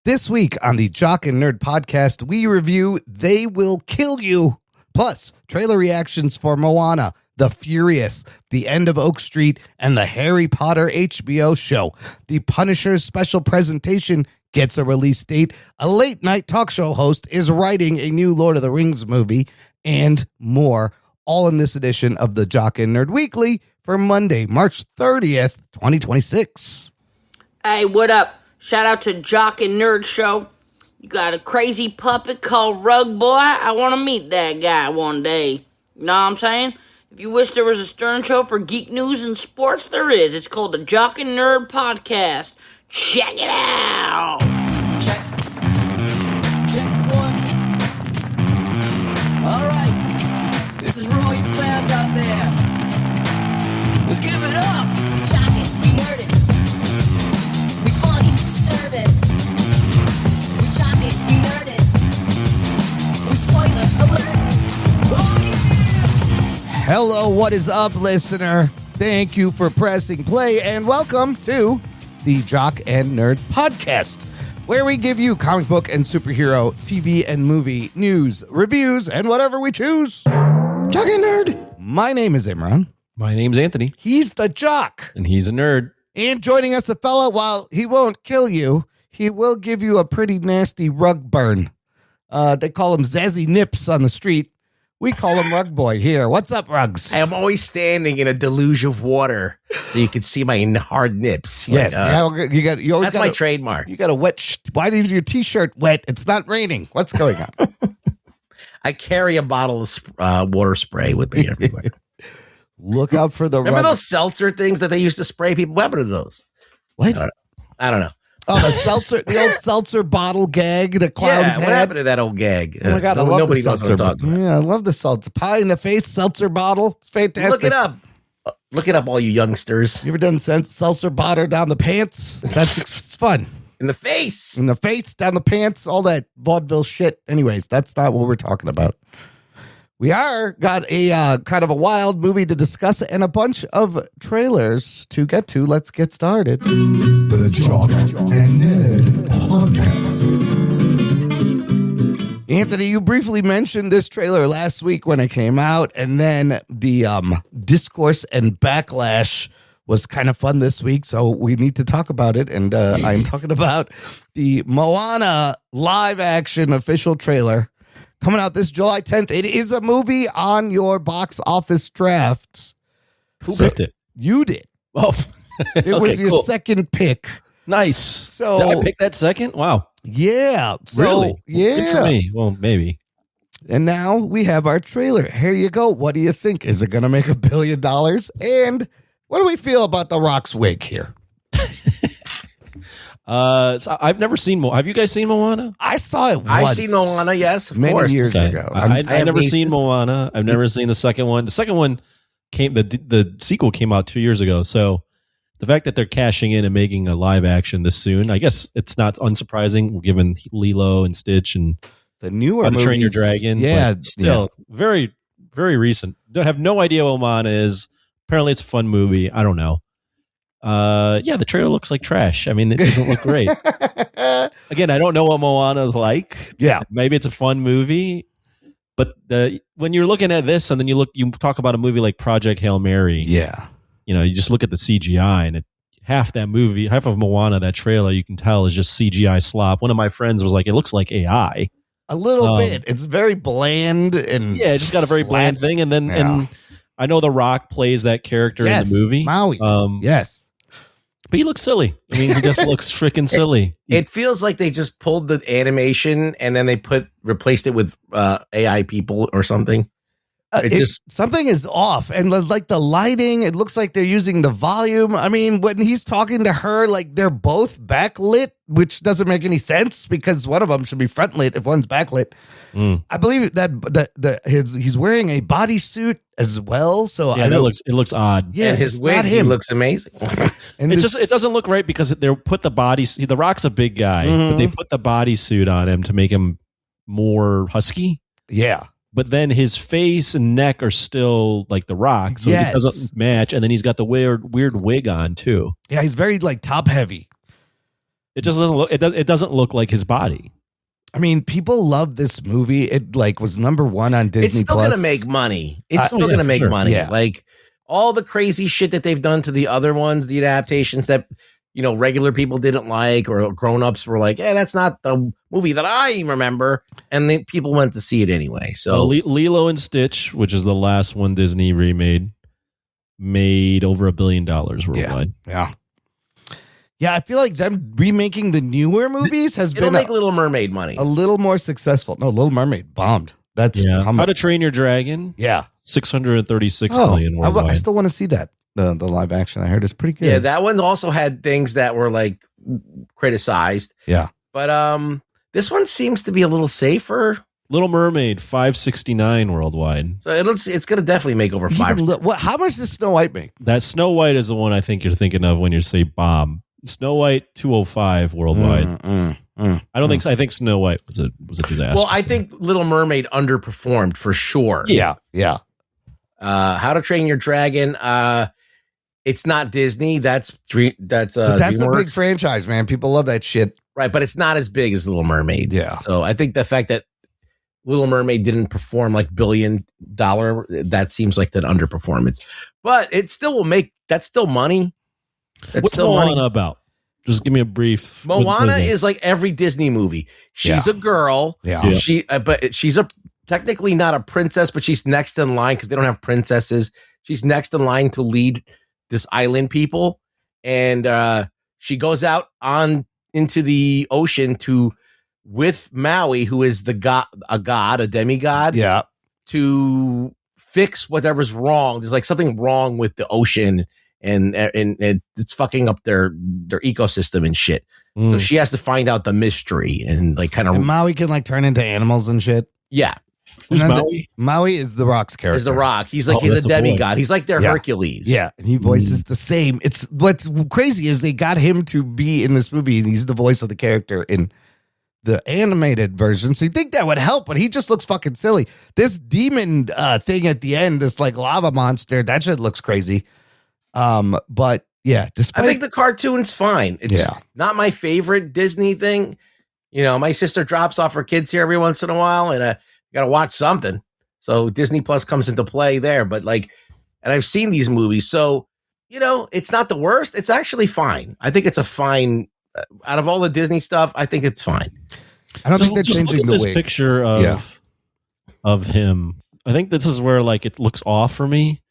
This week on the Jock and Nerd Podcast, we review They Will Kill You, plus trailer reactions for Moana, The Furious, The End of Oak Street, and the Harry Potter HBO show. The Punisher's special presentation gets a release date. A late-night talk show host is writing a new Lord of the Rings movie, and more, all in this edition of the Jock and Nerd Weekly for Monday, March 30th, 2026. Hey, what up? Shout out to Jock and Nerd Show. You got a crazy puppet called Rug Boy? I want to meet that guy one day. You know what I'm saying? If you wish there was a Stern Show for geek news and sports, there is. It's called the Jock and Nerd Podcast. Check it out! Check one. Alright. This is for all you fans out there. Let's give it up! Jock it, we heard it. We funny, disturb it. We jock it, we heard it. We spoiler alert. Oh yeah! Hello, what is up, listener? Thank you for pressing play, and welcome to the Jock and Nerd Podcast, where we give you comic book and superhero, TV and movie news, reviews, and whatever we choose. Jock and Nerd. My name is Imran. My name's Anthony. He's the Jock. And he's a nerd. And joining us, a fella, while he won't kill you, he will give you a pretty nasty rug burn. They call him Zazzy Nips on the street. We call him Rug Boy here. What's up, Rugs? I am always standing in a deluge of water so you can see my hard nips. Yes, you always that's my trademark. You got a wet. Why is your T-shirt wet? It's not raining. What's going on? I carry a bottle of water spray with me everywhere. Look out for the. Remember those seltzer things that they used to spray people? What happened to those? What? I don't know. Oh, the seltzer, the old seltzer bottle gag the clowns had. What happened to that old gag? Oh my God, I love nobody the knows seltzer. what I'm talking about. Yeah, I love the seltzer. Pie in the face seltzer bottle. It's fantastic. Look it up. Look it up, all you youngsters. You ever done seltzer butter down the pants? It's fun. In the face. In the face, down the pants, all that vaudeville shit. Anyways, that's not what we're talking about. We got a kind of a wild movie to discuss and a bunch of trailers to get to. Let's get started. The Jock and Nerd Podcast. Anthony, you briefly mentioned this trailer last week when it came out, and then the discourse and backlash was kind of fun this week, so we need to talk about it. And I'm talking about the Moana live-action official trailer coming out this July 10th. It is a movie on your box office draft. Who picked it? You did. Oh, it was your second pick. Nice. So did I pick that second? Wow. Yeah. So, really? Yeah. Good for me. Well, maybe. And now we have our trailer. Here you go. What do you think? Is it going to make $1 billion? And what do we feel about The Rock's wig here? So I've never seen have you guys seen Moana? I saw it once. I've seen Moana, yes, of many course. years ago. I've never seen Moana. I've never seen the second one. The second one the sequel came out 2 years ago. So the fact that they're cashing in and making a live action this soon, I guess it's not unsurprising given Lilo and Stitch and the newer How to movies. Train Your Dragon. Yeah, still very, very recent. Don't have no idea what Moana is. Apparently it's a fun movie. I don't know. The trailer looks like trash. I mean, it doesn't look great. Again, I don't know what Moana is like. Yeah. Maybe it's a fun movie. But when you're looking at this and then you talk about a movie like Project Hail Mary. Yeah. You just look at the CGI and half of Moana, that trailer, you can tell is just CGI slop. One of my friends was like, it looks like AI. A little bit. It's very bland and it just got a very bland thing. And then and I know The Rock plays that character in the movie. Maui. Yes. But he looks silly. I mean, he just looks freaking silly. It feels like they just pulled the animation and then they replaced it with AI people or something. Something is off, and like the lighting, it looks like they're using the volume. I mean, when he's talking to her, like they're both backlit, which doesn't make any sense because one of them should be front lit if one's backlit. I believe that he's wearing a bodysuit as well. So yeah, it looks odd. Yeah, and his wig, he looks amazing. And it doesn't look right because they put the body. The Rock's a big guy, but they put the bodysuit on him to make him more husky. Yeah. But then his face and neck are still like The Rock, so it doesn't match. And then he's got the weird wig on too. Yeah, he's very like top heavy. It just doesn't look. It doesn't look like his body. I mean, people love this movie. It like was #1 on Disney. It's still Plus. gonna make money. It's still yeah, gonna for make sure. money. Yeah. Like all the crazy shit that they've done to the other ones, the adaptations that regular people didn't like, or grown-ups were like, "Yeah, that's not the movie that I remember," and then people went to see it anyway. So Lilo and Stitch, which is the last one Disney remade, made over $1 billion worldwide. Yeah, I feel like them remaking the newer movies has it'll been make Little Mermaid money. a little more successful. No, Little Mermaid bombed. That's Yeah. how How much. to Train Your Dragon, Yeah. 636 Oh, million worldwide. I still want to see that. The live action. I heard it's pretty good. Yeah, that one also had things that were like criticized. Yeah. But this one seems to be a little safer. Little Mermaid, 569 worldwide. So it's going to definitely make over five. How much does Snow White make? That Snow White is the one I think you're thinking of when you say bomb. Snow White, 205 worldwide. I don't think so. I think Snow White was a disaster. Well, I think Little Mermaid underperformed for sure. Yeah. How to Train Your Dragon. It's not Disney. That's But that's a DreamWorks. big franchise, man. People love that shit. Right, but it's not as big as Little Mermaid. Yeah. So I think the fact that Little Mermaid didn't perform like $1 billion, that seems like an underperformance. But it still will make, that's still money. That's What's still Moana money. about? Just give me a brief. Moana what is like every Disney movie. She's a girl. Yeah. She, but she's technically not a princess, but she's next in line because they don't have princesses. She's next in line to lead this island people, and she goes out on into the ocean with Maui, who is a demigod, Yeah. to fix whatever's wrong. There's like something wrong with the ocean, and it's fucking up their ecosystem and shit. Mm. So she has to find out the mystery and like kind And of Maui can like turn into animals and shit. yeah. Who's And then Maui? Maui is the Rock's character. Is the Rock? He's like Oh, he's a that's a boy. demigod. He's like their Yeah. Hercules. Yeah, and he voices the same. It's what's crazy is they got him to be in this movie, and he's the voice of the character in the animated version. So you think that would help, but he just looks fucking silly. This demon thing at the end, this like lava monster, that shit looks crazy. But yeah, despite I think the cartoon's fine. It's Yeah. not my favorite Disney thing. My sister drops off her kids here every once in a while, and I got to watch something. So Disney Plus comes into play there. But and I've seen these movies, so it's not the worst. It's actually fine. I think it's a fine. Out of all the Disney stuff, I think it's fine. I don't Just- think they're just look changing at the this wig. picture of him. I think this is where like it looks off for me.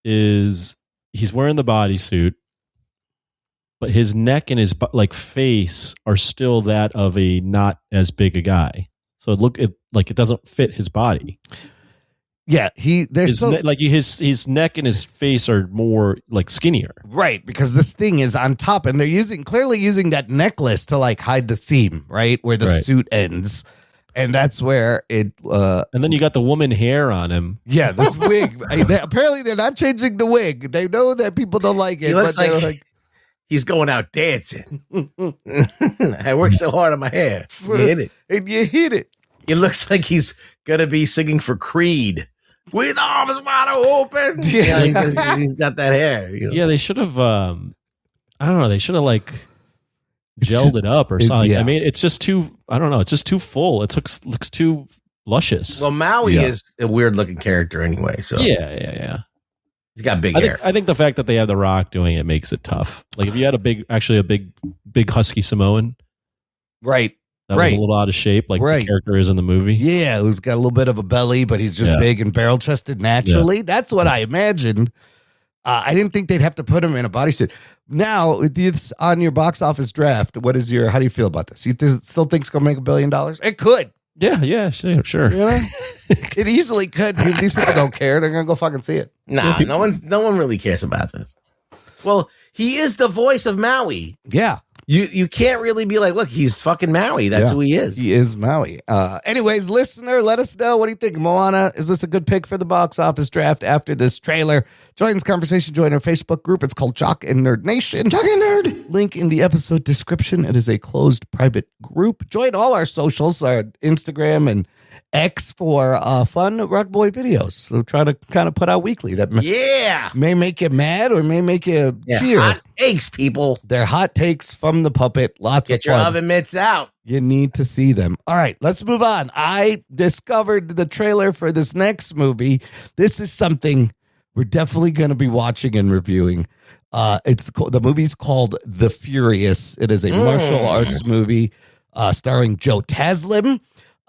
Is he's wearing the bodysuit, but his neck and his face are still that of a not as big a guy. So it doesn't fit his body. Yeah, His neck and his face are more like skinnier. right, because this thing is on top, and they're clearly using that necklace to like hide the seam, right where the Right. suit ends, and that's where it. And then you got the woman hair on him. Yeah, this wig. Apparently, they're not changing the wig. They know that people don't like it, He looks but they're like he's going out dancing. I work so hard on my hair. You hit it. and you hit it. It looks like he's gonna be singing for Creed. With arms wide open. Yeah. He's got that hair. Yeah, they should have. I don't know. They should have like gelled it up or something. Yeah. I mean, it's just too. I don't know. It's just too full. It looks too luscious. Well, Maui Yeah. is a weird looking character anyway. So yeah. he's got big I hair. think the fact that they have The Rock doing it makes it tough. Like if you had a big husky Samoan, Right. that was Right. a little out of shape, like Right. the character is in the movie. Yeah, who's got a little bit of a belly, but he's just Yeah. big and barrel chested naturally. That's what I imagined. I didn't think they'd have to put him in a bodysuit. Now, it's on your box office draft. How do you feel about this? You still think it's going to make $1 billion? It could. Yeah, sure. You know? It easily could. These people don't care. They're going to go fucking see it. Nah, no one really cares about this. Well, he is the voice of Maui. Yeah. You can't really be like, look, he's fucking Maui. That's Yeah. who he is. He is Maui. Anyways, listener, let us know. What do you think? Moana, is this a good pick for the box office draft after this trailer? Join this conversation. Join our Facebook group. It's called Jock and Nerd Nation. Jock and Nerd. Link in the episode description. It is a closed private group. Join all our socials, our Instagram and X for fun Rock Boy videos. So try to kind of put out weekly. That Yeah. may make you mad or may make you cheer. Hot takes, people. They're hot takes from from the puppet. Lots Get of your fun. oven mitts out. You need to see them. All right, let's move on. I discovered the trailer for this next movie. This is something we're definitely going to be watching and reviewing. The movie's called The Furious. It is a martial arts movie starring Joe Taslim.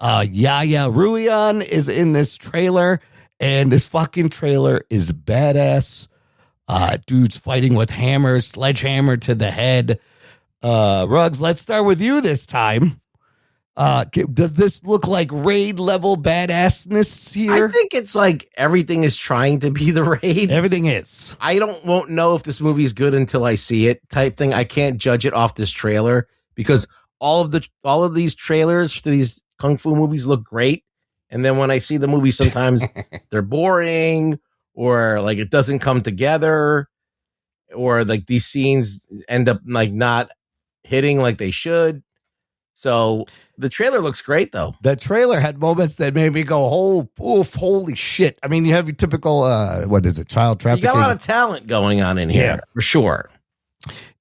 Yaya Ruyan is in this trailer, and this fucking trailer is badass. Dudes fighting with hammers, sledgehammer to the head. Ruggs, let's start with you this time. Does this look like Raid level badassness here? I think it's like everything is trying to be the Raid. Everything is. I won't know if this movie is good until I see it type thing. I can't judge it off this trailer because all of these trailers for these kung fu movies look great. And then when I see the movie, sometimes they're boring or like it doesn't come together or like these scenes end up like not hitting like they should. So the trailer looks great though. The trailer had moments that made me go, "Oh, oof, holy shit!" I mean, you have your typical, what is it, child You trafficking? got a lot of talent going on in here, Yeah. for sure.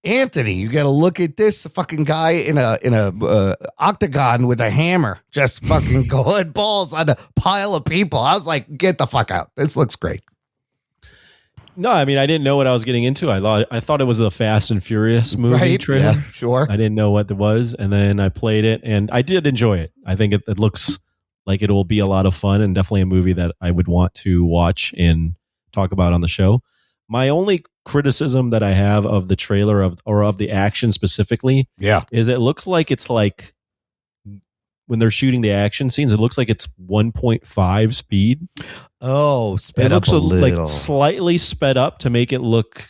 Anthony, you got to look at this fucking guy in a octagon with a hammer, just fucking going balls on a pile of people. I was like, "Get the fuck out! This looks great." No, I mean, I didn't know what I was getting into. I thought it was a Fast and Furious movie Right? trailer. Yeah, sure. I didn't know what it was, and then I played it, and I did enjoy it. I think it looks like it will be a lot of fun, and definitely a movie that I would want to watch and talk about on the show. My only criticism that I have of the trailer of the action specifically, Yeah. is it looks like it's like when they're shooting the action scenes, it looks like it's 1.5 speed. Oh, sped It up looks a little. like slightly sped up to make it look,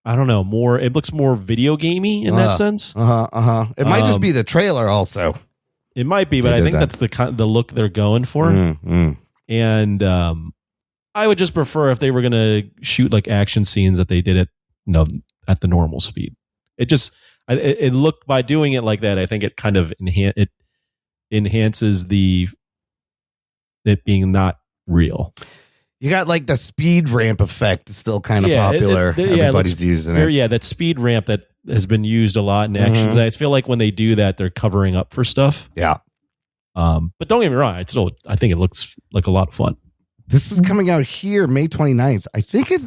I don't know, more. It looks more video gamey in that sense. It might just be the trailer also. It might be, They but I did think that. that's the look they're going for. And I would just prefer if they were going to shoot like action scenes that they did it, at the normal speed. It looked, by doing it like that, I think it kind of enhances it being not real. You got like the speed ramp effect is still kind of popular. Everybody's using it. Yeah, that speed ramp that has been used a lot in actions. I feel like when they do that, they're covering up for stuff. Yeah. But don't get me wrong, I think it looks like a lot of fun. This is coming out here May 29th. I think it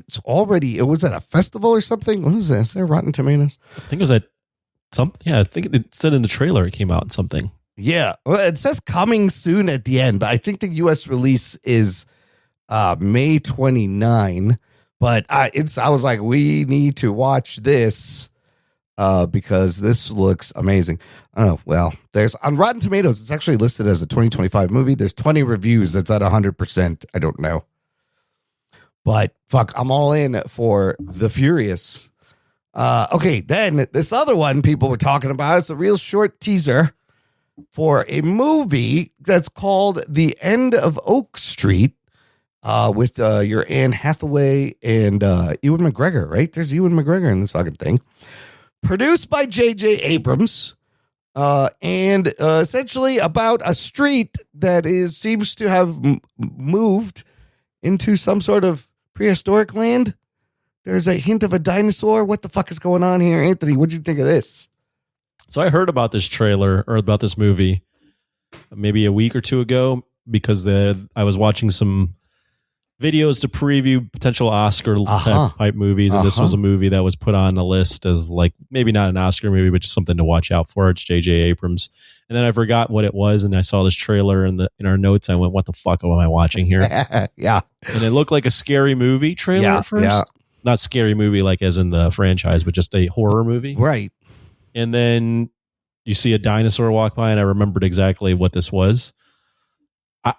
was at a festival or something. What is this? Is there Rotten Tomatoes? I think it was at something. Yeah, I think it said in the trailer it came out in something. Yeah. Well, it says coming soon at the end, but I think the US release is May 29. But I was like, we need to watch this because this looks amazing. Oh, well, there's on Rotten Tomatoes, it's actually listed as a 2025 movie. There's 20 reviews. That's at 100%. I don't know. But fuck, I'm all in for The Furious. Okay, then this other one people were talking about, it's a real short teaser for a movie that's called The End of Oak Street with your Anne Hathaway and Ewan McGregor, right? There's Ewan McGregor in this fucking thing. Produced by J.J. Abrams and essentially about a street that seems to have moved into some sort of prehistoric land. There's a hint of a dinosaur. What the fuck is going on here, Anthony? What'd you think of this? So I heard about this trailer or about this movie maybe a week or two ago because I was watching some videos to preview potential Oscar type movies, and this was a movie that was put on the list as like maybe not an Oscar movie, but just something to watch out for. It's J.J. Abrams, and then I forgot what it was, and I saw this trailer in our notes. I went, "What the fuck am I watching here?" Yeah, and it looked like a scary movie trailer at first. Yeah. Not scary movie like as in the franchise, but just a horror movie, right? And then you see a dinosaur walk by, and I remembered exactly what this was.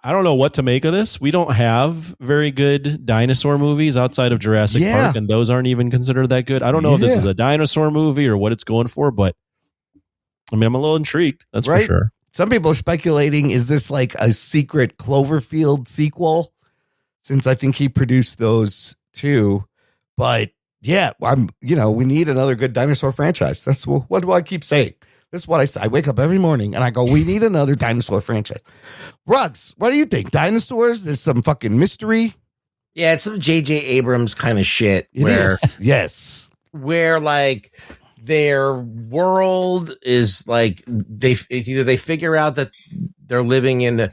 I don't know what to make of this. We don't have very good dinosaur movies outside of Jurassic Park, and those aren't even considered that good. I don't know if this is a dinosaur movie or what it's going for, but I mean, I'm a little intrigued. That's for sure. Some people are speculating, is this like a secret Cloverfield sequel? Since I think he produced those too. But yeah, we need another good dinosaur franchise. That's what do I keep saying? This is what I say. I wake up every morning and I go, we need another dinosaur franchise. Ruggs, what do you think? Dinosaurs? There's some fucking mystery. Yeah, it's some J.J. Abrams kind of shit. Yes. Where like their world is like it's either they figure out that they're living in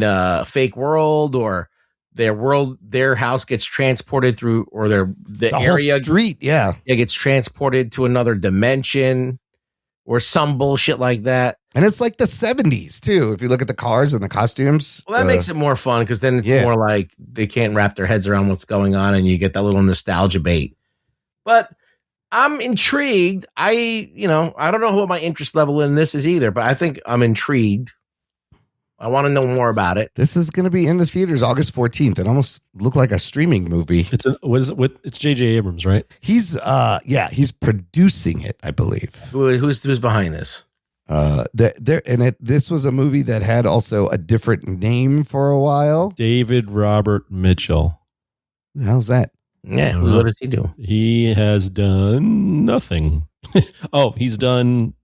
a fake world, or their house gets transported through, or the area whole street, it gets transported to another dimension, or some bullshit like that. And it's like the 70s too. If you look at the cars and the costumes, Well, that makes it more fun, because then it's more like they can't wrap their heads around what's going on, and you get that little nostalgia bait. But I'm intrigued. I don't know what my interest level in this is either, but I think I'm intrigued. I want to know more about it. This is going to be in the theaters August 14th. It almost looked like a streaming movie. It's J.J. Abrams, right? He's he's producing it, I believe. Who's behind this? This was a movie that had also a different name for a while. David Robert Mitchell. The hell's that? Yeah, what does he do? He has done nothing. He's done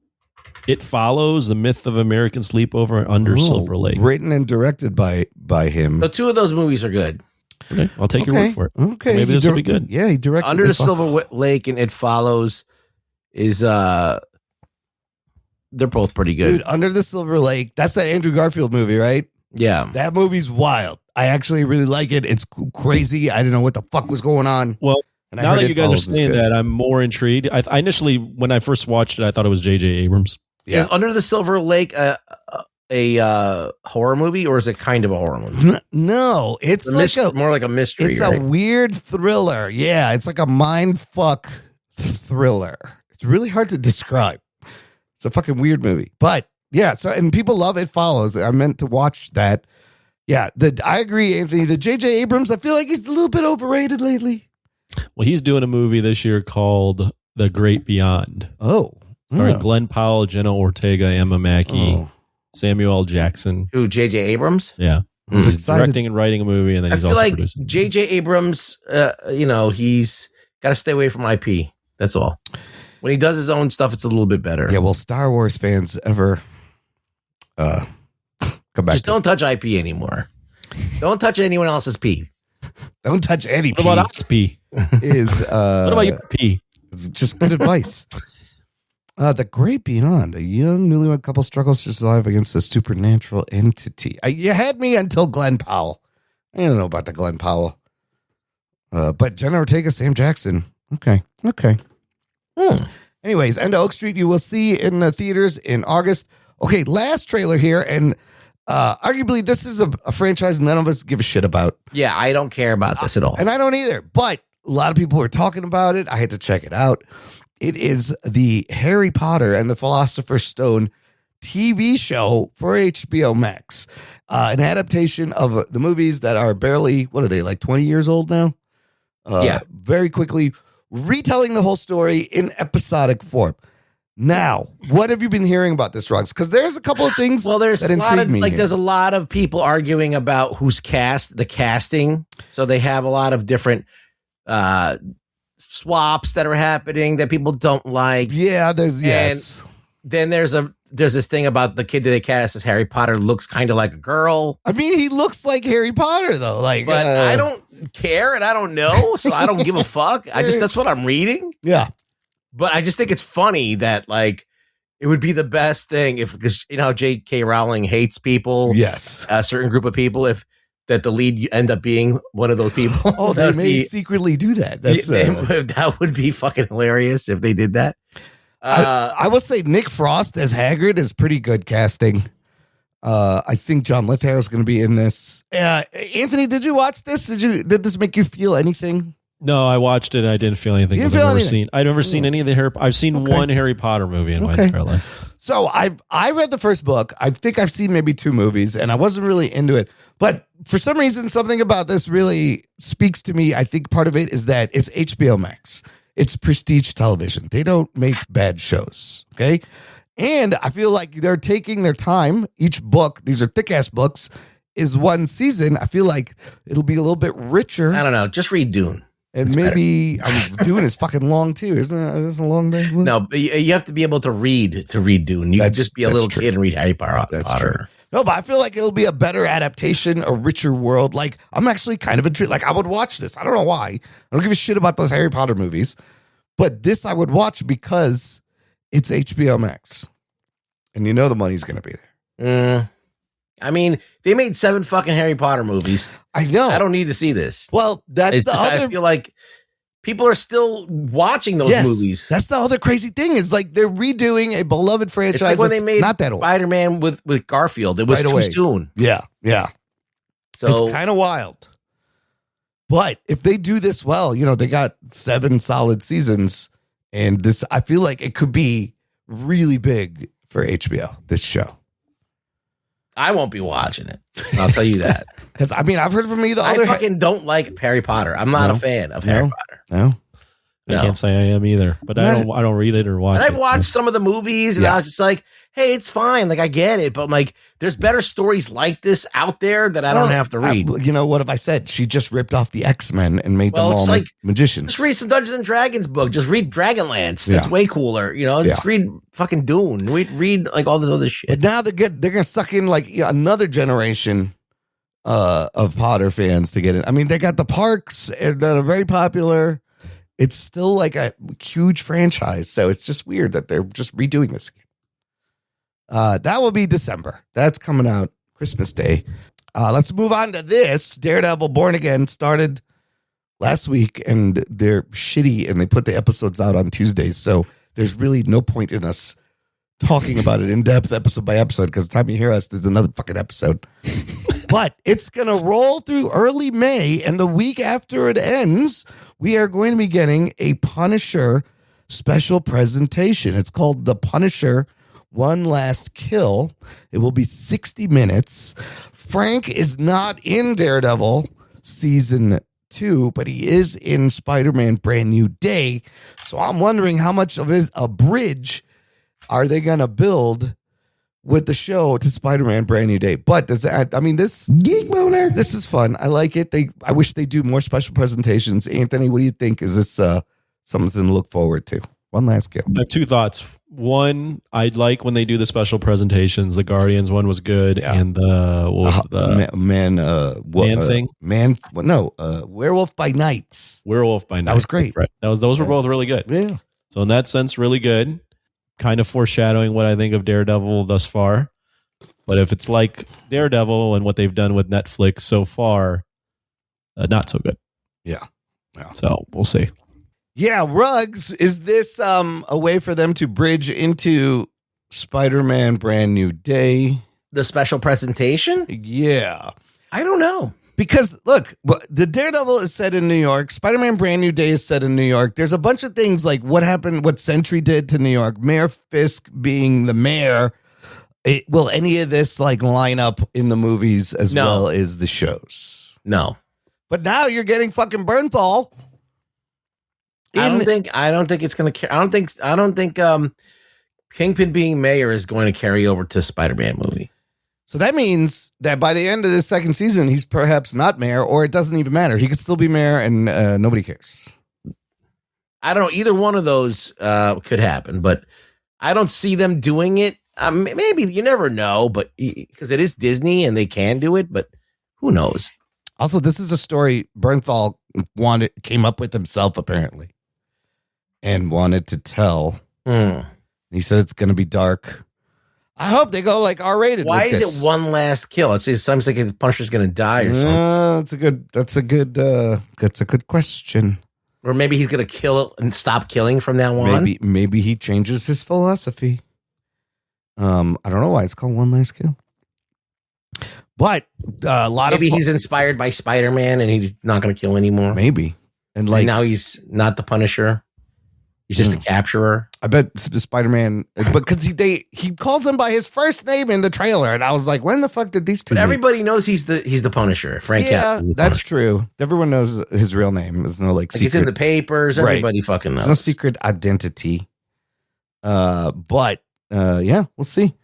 It Follows, The Myth of American Sleepover Under Silver Lake. Written and directed by him. So 2 of those movies are good. Okay, I'll take your word for it. Okay, maybe this will be good. Yeah, he directed Under the Silver Lake and It Follows is they're both pretty good. Dude, Under the Silver Lake, that's that Andrew Garfield movie, right? Yeah. That movie's wild. I actually really like it. It's crazy. I didn't know what the fuck was going on. Well, and now that you guys are saying that, I'm more intrigued. I initially, when I first watched it, I thought it was J.J. Abrams. Yeah. Is Under the Silver Lake a horror movie, or is it kind of a horror movie? No, it's more like a mystery. It's a weird thriller. Yeah, it's like a mind fuck thriller. It's really hard to describe. It's a fucking weird movie. But yeah, and people love It Follows. I meant to watch that. Yeah, I agree, Anthony. The J.J. Abrams, I feel like he's a little bit overrated lately. Well, he's doing a movie this year called The Great Beyond. Starring Glenn Powell, Jenna Ortega, Emma Mackey, Samuel L. Jackson. Who, J.J. Abrams? Yeah. He's directing and writing a movie, and then he's also producing. J.J. Abrams, he's got to stay away from IP. That's all. When he does his own stuff, it's a little bit better. Yeah, well, Star Wars fans ever come back. Just don't touch IP anymore. Don't touch anyone else's pee. Don't touch any pee. What about Ox pee? What about your pee? It's just good advice. The Great Beyond, a young newlywed couple struggles to survive against a supernatural entity. You had me until Glenn Powell. I don't know about the Glenn Powell. But Jenna Ortega, Sam Jackson. Okay. Anyways, End of Oak Street, you will see in the theaters in August. Okay, last trailer here, and arguably this is a franchise none of us give a shit about. Yeah, I don't care about this at all. And I don't either, but a lot of people are talking about it. I had to check it out. It is the Harry Potter and the Philosopher's Stone TV show for HBO Max. An adaptation of the movies that are barely, what are they, like 20 years old now? Very quickly retelling the whole story in episodic form. Now, what have you been hearing about this, Ruggs? Because there's a couple of things. Well, there's that a lot of me there's a lot of people arguing about who's the casting. So they have a lot of different swaps that are happening that people don't like. Yeah, then there's this thing about the kid that they cast as Harry Potter looks kind of like a girl. I mean, he looks like Harry Potter though. But I don't care and I don't know, so I don't give a fuck. That's what I'm reading. Yeah. But I just think it's funny that it would be the best thing because you know how J.K. Rowling hates people. Yes, a certain group of people. That the lead end up being one of those people. Oh, they may secretly do that. That would be fucking hilarious if they did that. I will say Nick Frost as Hagrid is pretty good casting. I think John Lithgow is going to be in this. Anthony, did you watch this? Did this make you feel anything? No, I watched it. I didn't feel anything because I've never seen any of the I've seen one Harry Potter movie in my entire life. So I read the first book. I think I've seen maybe 2 movies, and I wasn't really into it. But for some reason, something about this really speaks to me. I think part of it is that it's HBO Max. It's prestige television. They don't make bad shows. Okay. And I feel like they're taking their time. Each book, these are thick ass books, is one season. I feel like it'll be a little bit richer. I don't know. Just read Dune. And it's maybe Dune is fucking long too, isn't it? It's a long day. No, you have to be able to read Dune. You can just be a little kid and read Harry Potter. That's true. No, but I feel like it'll be a better adaptation, a richer world. Like I'm actually kind of intrigued. Like I would watch this. I don't know why. I don't give a shit about those Harry Potter movies, but this I would watch because it's HBO Max. And you know the money's going to be there. I mean, they made 7 fucking Harry Potter movies. I know. I don't need to see this. Well, that's I feel like people are still watching those movies. That's the other crazy thing is like they're redoing a beloved franchise. It's like when they made not that old. Spider-Man with Garfield. It was Right too away. soon. Yeah. So it's kind of wild. But if they do this well, you know, they got 7 solid seasons. And this, I feel like it could be really big for HBO, this show. I won't be watching it. I'll tell you that. Because, I mean, I've heard from me the other... I fucking don't like Harry Potter. I'm not a fan of Harry Potter. No. I can't say I am either, but I don't read it or watch And it. I've watched some of the movies, and I was just like, "Hey, it's fine. Like, I get it." But I'm like, there's better stories like this out there that I don't have to read. You know, what have I said? She just ripped off the X-Men and made them all like, magicians. Just read some Dungeons and Dragons book. Just read Dragonlance. That's way cooler. You know, just read fucking Dune. Read like all this other shit. But now they're gonna suck in like another generation of Potter fans to get it. I mean, they got the parks that are very popular. It's still like a huge franchise, so it's just weird that they're just redoing this again. That will be December. That's coming out Christmas Day. Let's move on to this. Daredevil Born Again started last week, and they're shitty, and they put the episodes out on Tuesdays, so there's really no point in us talking about it in depth episode by episode, because the time you hear us, there's another fucking episode. But it's going to roll through early May, and the week after it ends, we are going to be getting a Punisher special presentation. It's called The Punisher One Last Kill. It will be 60 minutes. Frank is not in Daredevil season 2, but he is in Spider-Man Brand New Day. So I'm wondering how much of it a bridge are they going to build with the show to Spider-Man Brand New Day. But this Geek Boner, this is fun. I like it. I wish they do more special presentations. Anthony, what do you think? Is this something to look forward to? One last kill. I have 2 thoughts. One, I'd like when they do the special presentations. The Guardians one was good, and the Werewolf by Night. Werewolf by Night. That was great. Right. Those were both really good. Yeah. So in that sense, really good. Kind of foreshadowing what I think of Daredevil thus far. But if it's like Daredevil and what they've done with Netflix so far, not so good. Yeah. So we'll see. Yeah, Ruggs, is this a way for them to bridge into Spider-Man Brand New Day? The special presentation? Yeah. I don't know. Because, look, the Daredevil is set in New York. Spider-Man Brand New Day is set in New York. There's a bunch of things like what happened, what Sentry did to New York, Mayor Fisk being the mayor. Will any of this like line up in the movies as well as the shows? No. But now you're getting fucking Bernthal. I don't think it's going to. I don't think Kingpin being mayor is going to carry over to Spider-Man movie. So that means that by the end of this second season, he's perhaps not mayor, or it doesn't even matter. He could still be mayor, and nobody cares. I don't know. Either one of those could happen, but I don't see them doing it. Maybe, you never know, but because it is Disney and they can do it, but who knows? Also, this is a story Bernthal came up with himself, apparently, and wanted to tell. He said it's going to be dark. I hope they go like R-rated. Why is it one last kill? It seems like the Punisher's going to die or something. That's a good question. Or maybe he's going to kill and stop killing from now on. Maybe he changes his philosophy. I don't know why it's called One Last Kill. But maybe he's inspired by Spider-Man and he's not going to kill anymore. Maybe. And now he's not the Punisher. He's just a capturer. I bet Spider-Man, because he calls him by his first name in the trailer, and I was like, when the fuck did these two? But everybody knows he's the Punisher. Frank Castle. That's true. Everyone knows his real name. There's no secret. It's in the papers. Everybody fucking knows. There's no secret identity. But we'll see.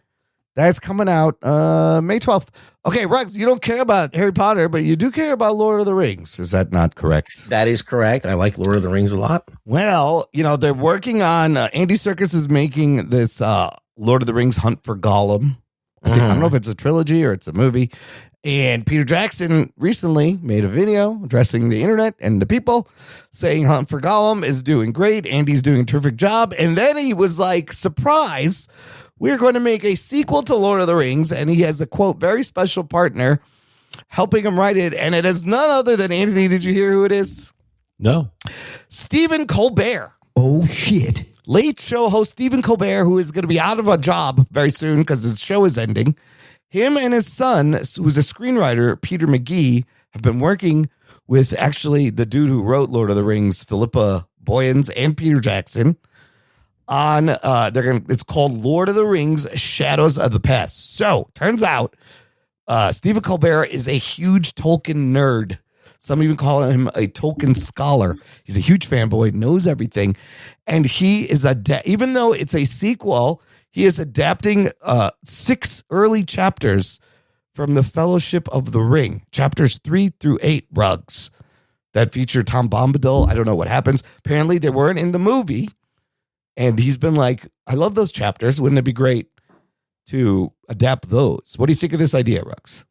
That's coming out May 12th. Okay, Ruggs, you don't care about Harry Potter, but you do care about Lord of the Rings. Is that not correct? That is correct. I like Lord of the Rings a lot. Well, they're working on, Andy Serkis is making this Lord of the Rings Hunt for Gollum. I don't know if it's a trilogy or it's a movie. And Peter Jackson recently made a video addressing the internet and the people, saying Hunt for Gollum is doing great. Andy's doing a terrific job. And then he was like, surprise, we're going to make a sequel to Lord of the Rings. And he has a, quote, very special partner helping him write it. And it is none other than, Anthony, did you hear who it is? No. Stephen Colbert. Oh shit. Late show host Stephen Colbert, who is going to be out of a job very soon because his show is ending. Him and his son, who's a screenwriter, Peter McGee, have been working with actually the dude who wrote Lord of the Rings, Philippa Boyens, and Peter Jackson on it's called Lord of the Rings Shadows of the Past. So turns out Stephen Colbert is a huge Tolkien nerd. Some even call him a Tolkien scholar. He's a huge fanboy, knows everything. And he is even though it's a sequel, he is adapting 6 early chapters from the Fellowship of the Ring, chapters 3 through 8, Rugs, that feature Tom Bombadil. I don't know what happens. Apparently they weren't in the movie. And he's been like, I love those chapters. Wouldn't it be great to adapt those? What do you think of this idea, Rugs?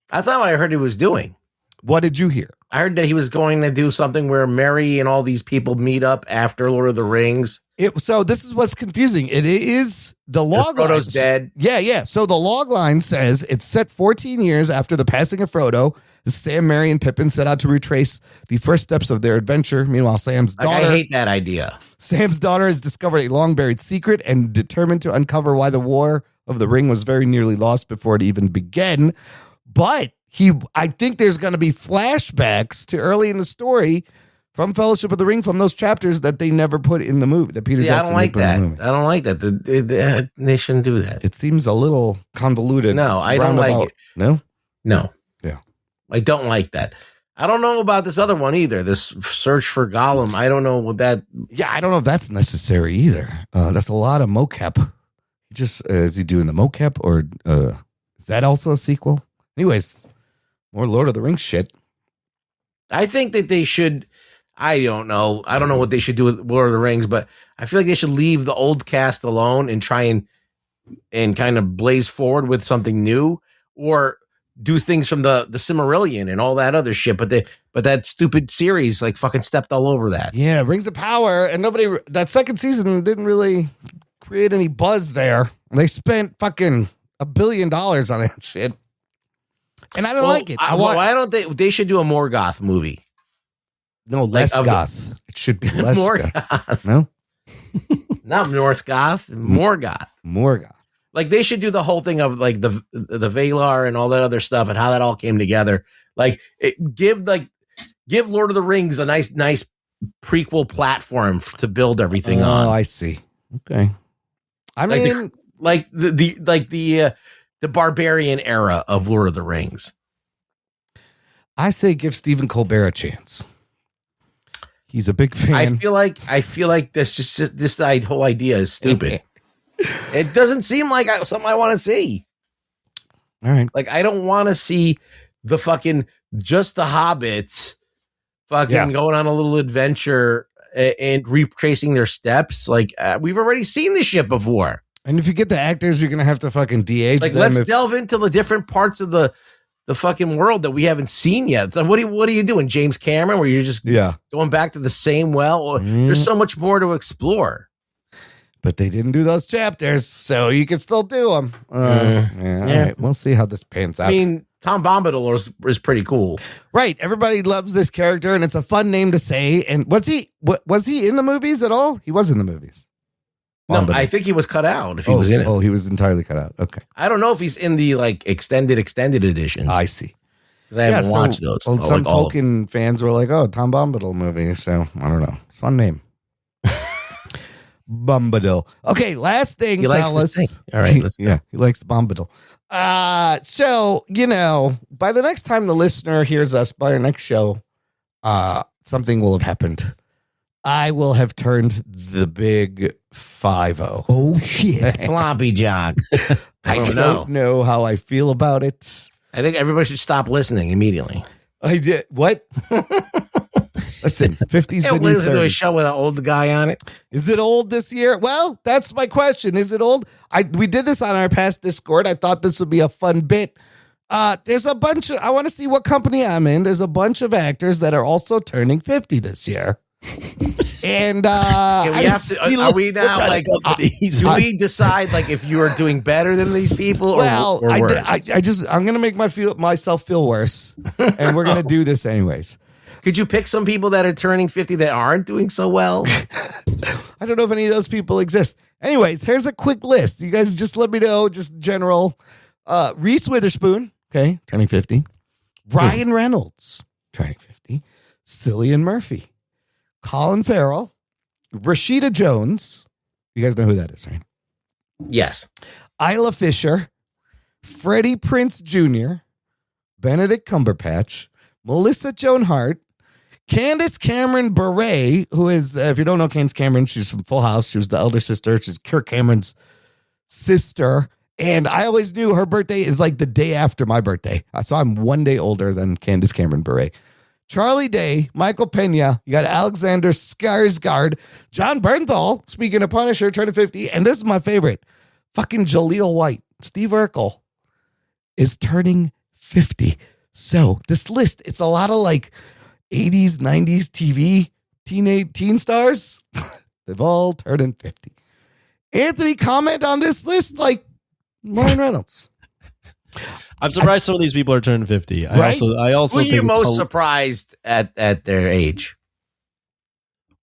That's not what I heard he was doing. What did you hear? I heard that he was going to do something where Mary and all these people meet up after Lord of the Rings. So this is what's confusing. It is the log line. Frodo's dead. Yeah. So the log line says it's set 14 years after the passing of Frodo. Sam, Merry, and Pippin set out to retrace the first steps of their adventure. Meanwhile, Sam's daughter. I hate that idea. Sam's daughter has discovered a long buried secret and determined to uncover why the War of the Ring was very nearly lost before it even began. But I think there's going to be flashbacks to early in the story from Fellowship of the Ring, from those chapters that they never put in the movie. That Peter Jackson. I don't like that. I don't like that. They shouldn't do that. It seems a little convoluted. No, I don't like it. No? No. Yeah. I don't like that. I don't know about this other one either. This search for Gollum. I don't know what that. Yeah, I don't know if that's necessary either. That's a lot of mocap. Is he doing the mocap, or is that also a sequel? Anyways, more Lord of the Rings shit. I think that they should. I don't know. I don't know what they should do with Lord of the Rings, but I feel like they should leave the old cast alone and try and kind of blaze forward with something new, or do things from the Silmarillion and all that other shit. But that stupid series like fucking stepped all over that. Yeah, Rings of Power, and that second season didn't really create any buzz there. They spent fucking $1 billion on that shit, and I don't like it. Why don't they should do a Morgoth movie? No, less goth. It should be less goth. No, not North Goth. Morgoth. Morgoth. Like they should do the whole thing of like the Valar and all that other stuff and how that all came together. Like give Lord of the Rings a nice prequel platform to build everything on. Oh, I see. Okay. I mean, the barbarian era of Lord of the Rings. I say give Stephen Colbert a chance. He's a big fan. I feel like this whole idea is stupid. It doesn't seem like something I want to see. All right. Like, I don't want to see just the hobbits going on a little adventure and retracing their steps. Like, we've already seen this shit before. And if you get the actors, you're going to have to fucking de-age them. Let's delve into the different parts of the fucking world that we haven't seen yet. So what are you doing, James Cameron, where you're just going back to the same well? There's so much more to explore. But they didn't do those chapters, so you can still do them. All right. We'll see how this pans out. I mean, Tom Bombadil is pretty cool. Right. Everybody loves this character, and it's a fun name to say. And was he in the movies at all? He was in the movies. No, I think he was cut out if he was in it. Oh, he was entirely cut out. Okay. I don't know if he's in the like extended editions. I see. Because I haven't watched those. Well, some Tolkien fans were like, oh, Tom Bombadil movie. So I don't know. It's a fun name. Bombadil. Okay, last thing, he likes fellas. This thing. All right, let's go. Yeah, he likes Bombadil. So, by the next time the listener hears us, by our next show, something will have happened. I will have turned the big 5-0. Oh, shit. Floppy Jock. I don't know how I feel about it. I think everybody should stop listening immediately. I did. What? Listen, 50s. Can't listen to a show with an old guy on it. Is it old this year? Well, that's my question. Is it old? We did this on our past Discord. I thought this would be a fun bit. There's a bunch of, I want to see what company I'm in. There's a bunch of actors that are also turning 50 this year. And are we now like, do we decide like if you are doing better than these people or worse? I'm going to make myself feel worse. And we're going to do this anyways. Could you pick some people that are turning 50 that aren't doing so well? I don't know if any of those people exist. Anyways, here's a quick list. You guys just let me know, just general. Reese Witherspoon, okay, turning 50. Ryan Reynolds, turning 50. Cillian Murphy. Colin Farrell. Rashida Jones. You guys know who that is, right? Yes. Isla Fisher. Freddie Prinze Jr. Benedict Cumberbatch. Melissa Joan Hart. Candace Cameron Bure, who is, if you don't know Candace Cameron, she's from Full House. She was the elder sister. She's Kirk Cameron's sister. And I always knew her birthday is like the day after my birthday. So I'm one day older than Candace Cameron Bure. Charlie Day, Michael Pena, you got Alexander Skarsgård, John Bernthal, speaking of Punisher, turning 50. And this is my favorite. Fucking Jaleel White. Steve Urkel is turning 50. So this list, it's a lot of like 80s, 90s TV, teen stars. They've all turned 50. Anthony, comment on this list like Ryan Reynolds. I'm surprised some of these people are turning 50. Right? I also Who are think you most surprised at their age?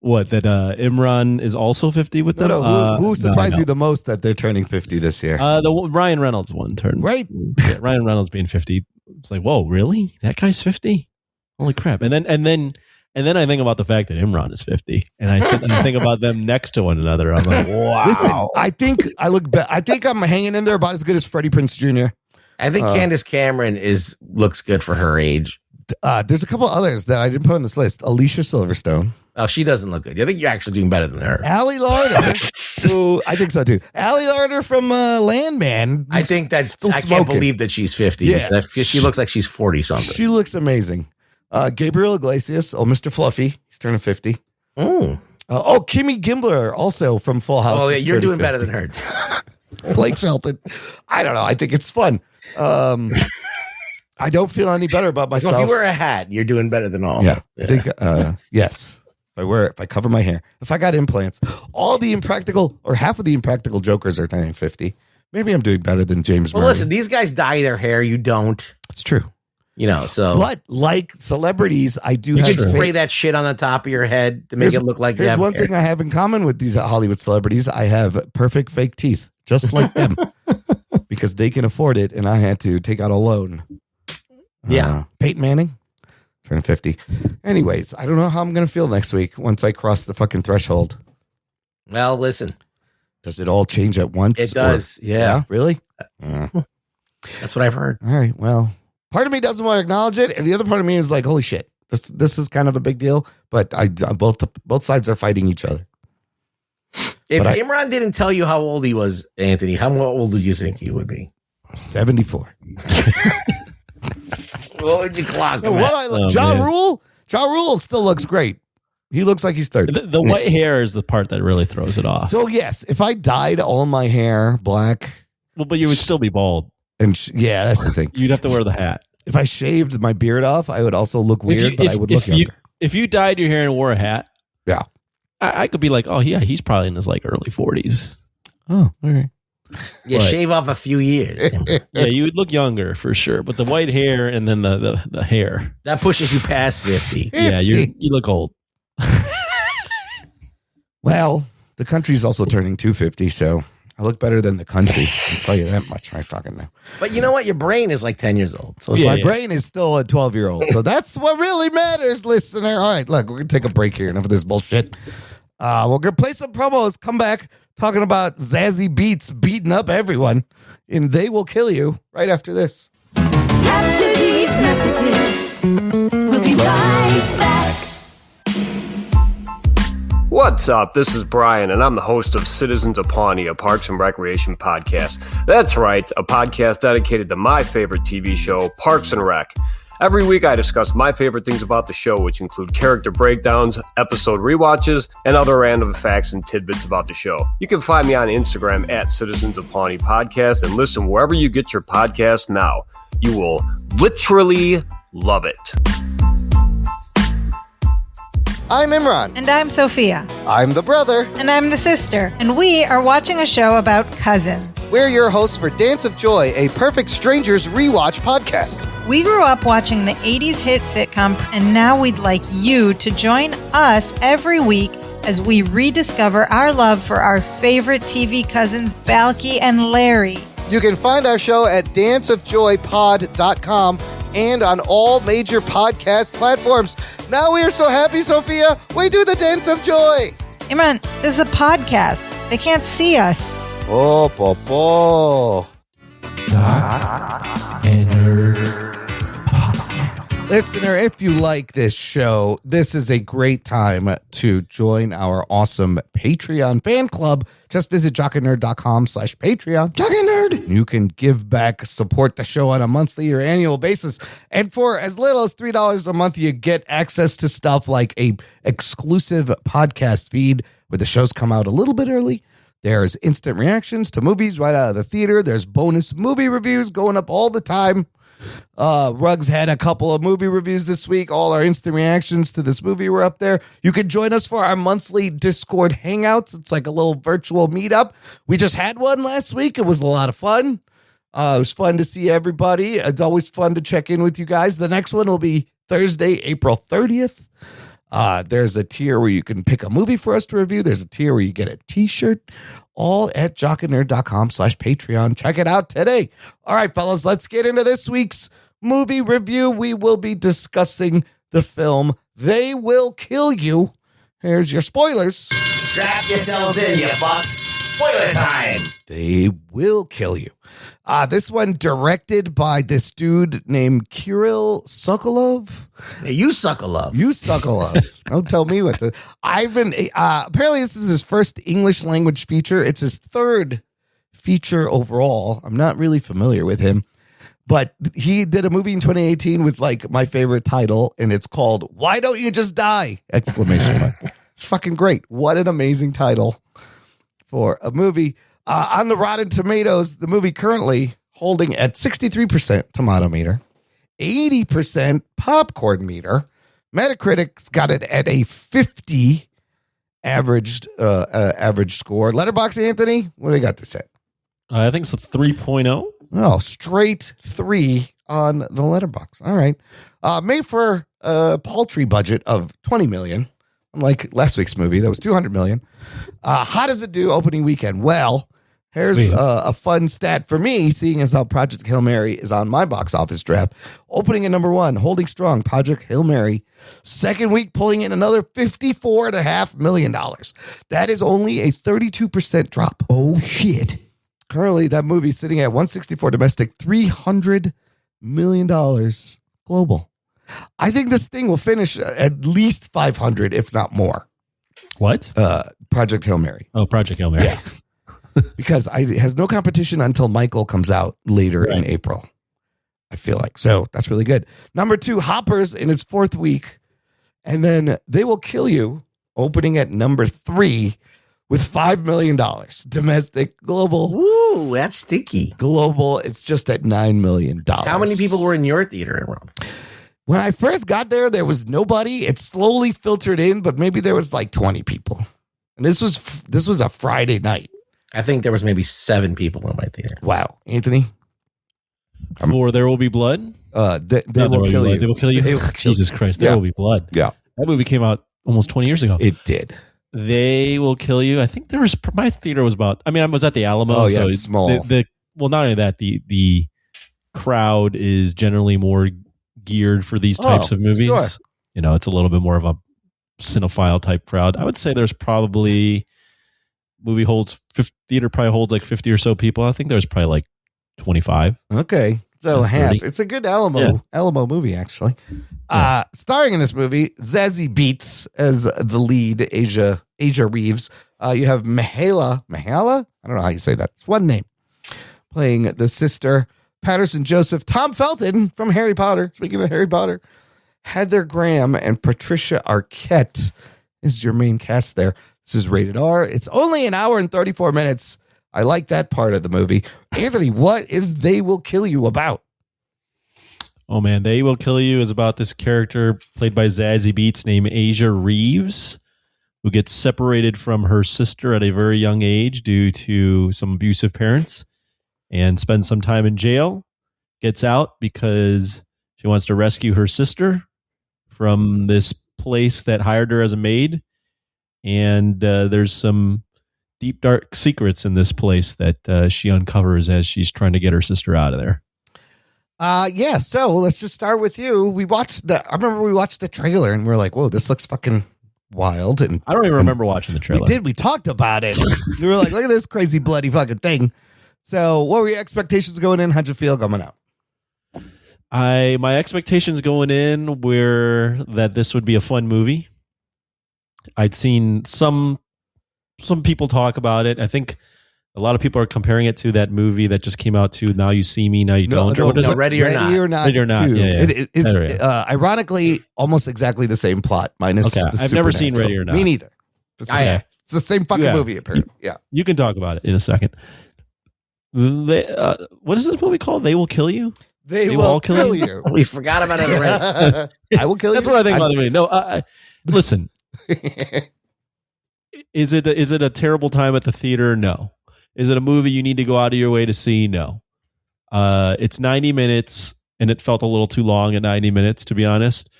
What, that Imran is also 50 with them? No, who surprised you the most that they're turning 50 this year? The Ryan Reynolds one turned. Right. Yeah, Ryan Reynolds being 50. It's like, whoa, really? That guy's 50? Holy crap. And then I think about the fact that Imran is 50. And I sit and I think about them next to one another. I'm like, wow. Listen, I think I'm hanging in there about as good as Freddie Prinze Jr. I think Candace Cameron looks good for her age. There's a couple others that I didn't put on this list. Alicia Silverstone. Oh, she doesn't look good. I think you're actually doing better than her. Allie Larder. Who I think so too. Allie Larder from Landman. I think that's still I can't believe that she's 50. Yeah. She looks like she's 40 something. She looks amazing. Gabriel Iglesias. Oh, Mr. Fluffy. He's turning 50. Kimmy Gimbler, also from Full House. Oh, yeah, you're doing 50. Better than her. Blake Shelton. I don't know. I think it's fun. I don't feel any better about myself. Well, if you wear a hat, you're doing better than all. Yeah. I think, yes. If I cover my hair, if I got implants, all the impractical or half of the impractical jokers are turning 50. Maybe I'm doing better than James Murray. Well, listen, these guys dye their hair. You don't. It's true. You know, so. But like celebrities, I do you have. You can spray that shit on the top of your head to make it look like you have one hair. thing I have in common with these Hollywood celebrities. I have perfect fake teeth, just like them, because they can afford it, and I had to take out a loan. Yeah. Peyton Manning. Turn 50. Anyways, I don't know how I'm going to feel next week once I cross the fucking threshold. Well, listen. Does it all change at once? It does. Yeah. Really? That's what I've heard. All right. Well, part of me doesn't want to acknowledge it. And the other part of me is like, holy shit, this is kind of a big deal. But both sides are fighting each other. If Imran didn't tell you how old he was, Anthony, how old do you think he would be? 74. What would you clock him Ja Rule still looks great. He looks like he's 30. The white hair is the part that really throws it off. So yes, if I dyed all my hair black, well, but you would still be bald. And yeah, that's the thing. You'd have to wear the hat. If I shaved my beard off, I would also look weird, but I would look younger. If you dyed your hair and wore a hat, yeah, I could be like, oh yeah, he's probably in his like early 40s. Oh, all right. Yeah, shave off a few years. Yeah, you would look younger for sure. But the white hair and then the hair that pushes you past 50. Yeah, you look old. Well, the country's also turning 250, so I look better than the country. I'll tell you that much. I fucking know. But you know what? Your brain is like 10 years old. So my brain is still a 12-year-old. So that's what really matters, listener. All right, look, we're going to take a break here. Enough of this bullshit. We're going to play some promos. Come back. Talking about Zazie Beetz beating up everyone, and they will kill you right after this. After these messages, we'll be right back. What's up? This is Brian, and I'm the host of Citizens of Pawnee, a Parks and Recreation podcast. That's right, a podcast dedicated to my favorite TV show, Parks and Rec. Every week I discuss my favorite things about the show, which include character breakdowns, episode rewatches, and other random facts and tidbits about the show. You can find me on Instagram at Citizens of Pawnee Podcast and listen wherever you get your podcast now. You will literally love it. I'm Imran. And I'm Sophia. I'm the brother. And I'm the sister. And we are watching a show about cousins. We're your hosts for Dance of Joy, a Perfect Strangers rewatch podcast. We grew up watching the 80s hit sitcom, and now we'd like you to join us every week as we rediscover our love for our favorite TV cousins, Balky and Larry. You can find our show at danceofjoypod.com and on all major podcast platforms. Now we are so happy, Sophia. We do the Dance of Joy. Imran, this is a podcast. They can't see us. Oh, po. Jock and Nerd. Listener, if you like this show, this is a great time to join our awesome Patreon fan club. Just visit jockandnerd.com/Patreon. Jock and Nerd. You can give back, support the show on a monthly or annual basis. And for as little as $3 a month, you get access to stuff like a exclusive podcast feed where the shows come out a little bit early. There's instant reactions to movies right out of the theater. There's bonus movie reviews going up all the time. Ruggs had a couple of movie reviews this week. All our instant reactions to this movie were up there. You can join us for our monthly Discord hangouts. It's like a little virtual meetup. We just had one last week. It was a lot of fun. It was fun to see everybody. It's always fun to check in with you guys. The next one will be Thursday, April 30th. There's a tier where you can pick a movie for us to review. There's a tier where you get a t-shirt, all at jockandnerd.com/Patreon. Check it out today. All right, fellas, let's get into this week's movie review. We will be discussing the film They Will Kill You. Here's your spoilers. Strap yourselves in, you fucks. Spoiler time. They Will Kill You. This one directed by this dude named Kirill Sokolov. Hey, you suck a love. You Sokolov. Don't tell me what to. Apparently this is his first English language feature. It's his third feature overall. I'm not really familiar with him, but he did a movie in 2018 with like my favorite title, and it's called "Why Don't You Just Die!" Exclamation mark. It's fucking great. What an amazing title for a movie. On the Rotten Tomatoes, the movie currently holding at 63% tomato meter, 80% popcorn meter. Metacritic's got it at a 50 average score. Letterboxd, Anthony, what do they got this at? I think it's a 3.0. Oh, straight 3 on the Letterboxd. All right. Made for a paltry budget of $20 million. Unlike last week's movie, that was $200 million. How does it do opening weekend? Well, here's a fun stat for me, seeing as how Project Hail Mary is on my box office draft. Opening at number 1, holding strong, Project Hail Mary. Second week, pulling in another $54.5 million. That is only a 32% drop. Oh, shit. Currently, that movie's sitting at 164 domestic, $300 million global. I think this thing will finish at least 500, if not more. What? Project Hail Mary. Oh, Project Hail Mary. Yeah. Because it has no competition until Michael comes out later in April, I feel like. So that's really good. Number 2, Hoppers in its 4th week. And then They Will Kill You, opening at number 3 with $5 million. Domestic, global. Ooh, that's sticky. Global, it's just at $9 million. How many people were in your theater, Imran? When I first got there was nobody. It slowly filtered in, but maybe there was like 20 people. And this was a Friday night. I think there was maybe 7 people in my theater. Wow. Anthony? For There Will Be Blood? They will kill you. They Will Kill You? Jesus Christ. There Will Be Blood. Yeah. That movie came out almost 20 years ago. It did. They Will Kill You. I think my theater was about, I was at the Alamo. Oh, yeah, so it's small. Well, not only that, the crowd is generally more geared for these types of movies. Sure. It's a little bit more of a cinephile type crowd. I would say there's probably theater probably holds like 50 or so people. I think there's probably like 25. Okay. So half. 30. It's a good Alamo movie, actually. Starring in this movie, Zazie Beetz as the lead, Asia Reeves. You have Mahala. I don't know how you say that. It's one name. Playing the sister. Patterson Joseph, Tom Felton from Harry Potter. Speaking of Harry Potter, Heather Graham and Patricia Arquette is your main cast there. This is rated R. It's only an hour and 34 minutes. I like that part of the movie. Anthony, what is They Will Kill You about? Oh man, They Will Kill You is about this character played by Zazie Beetz named Asia Reeves, who gets separated from her sister at a very young age due to some abusive parents and spends some time in jail, gets out because she wants to rescue her sister from this place that hired her as a maid. And there's some deep, dark secrets in this place that she uncovers as she's trying to get her sister out of there. Yeah, so let's just start with you. I remember we watched the trailer and we're like, whoa, this looks fucking wild. And I don't even remember watching the trailer. We talked about it. We were like, look at this crazy bloody fucking thing. So what were your expectations going in? How'd you feel coming out? My expectations going in were that this would be a fun movie. I'd seen some people talk about it. I think a lot of people are comparing it to that movie that just came out to Now You See Me, Now You Don't. No, What is it? Ready or Not. Ready or Not. 2. Yeah. It's ironically almost exactly the same plot minus Okay. the I've never seen supernatural. Ready or Not. Me neither. It's the same fucking movie apparently. Yeah. You can talk about it in a second. What is this movie called? They Will Kill You? They will all kill you. We forgot about it already. I will kill you. That's what I think about the movie. No, listen. Is it a terrible time at the theater? No. Is it a movie you need to go out of your way to see? No. It's 90 minutes, and it felt a little too long at 90 minutes, to be honest.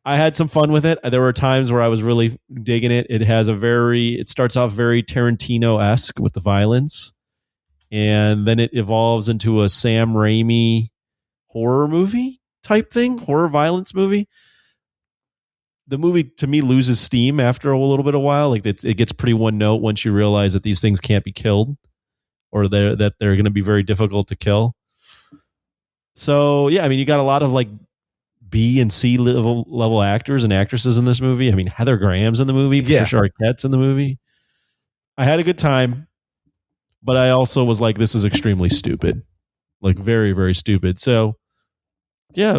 I had some fun with it. There were times where I was really digging it. It starts off very Tarantino-esque with the violence, and then it evolves into a Sam Raimi horror movie type thing, horror violence movie. The movie to me loses steam after a little bit of while. Like it gets pretty one note once you realize that these things can't be killed, or that they're going to be very difficult to kill. So yeah, I mean, you got a lot of like B and C level actors and actresses in this movie. I mean, Heather Graham's in the movie, Patricia Arquette's in the movie. I had a good time, but I also was like, this is extremely stupid, like very, very stupid. So yeah,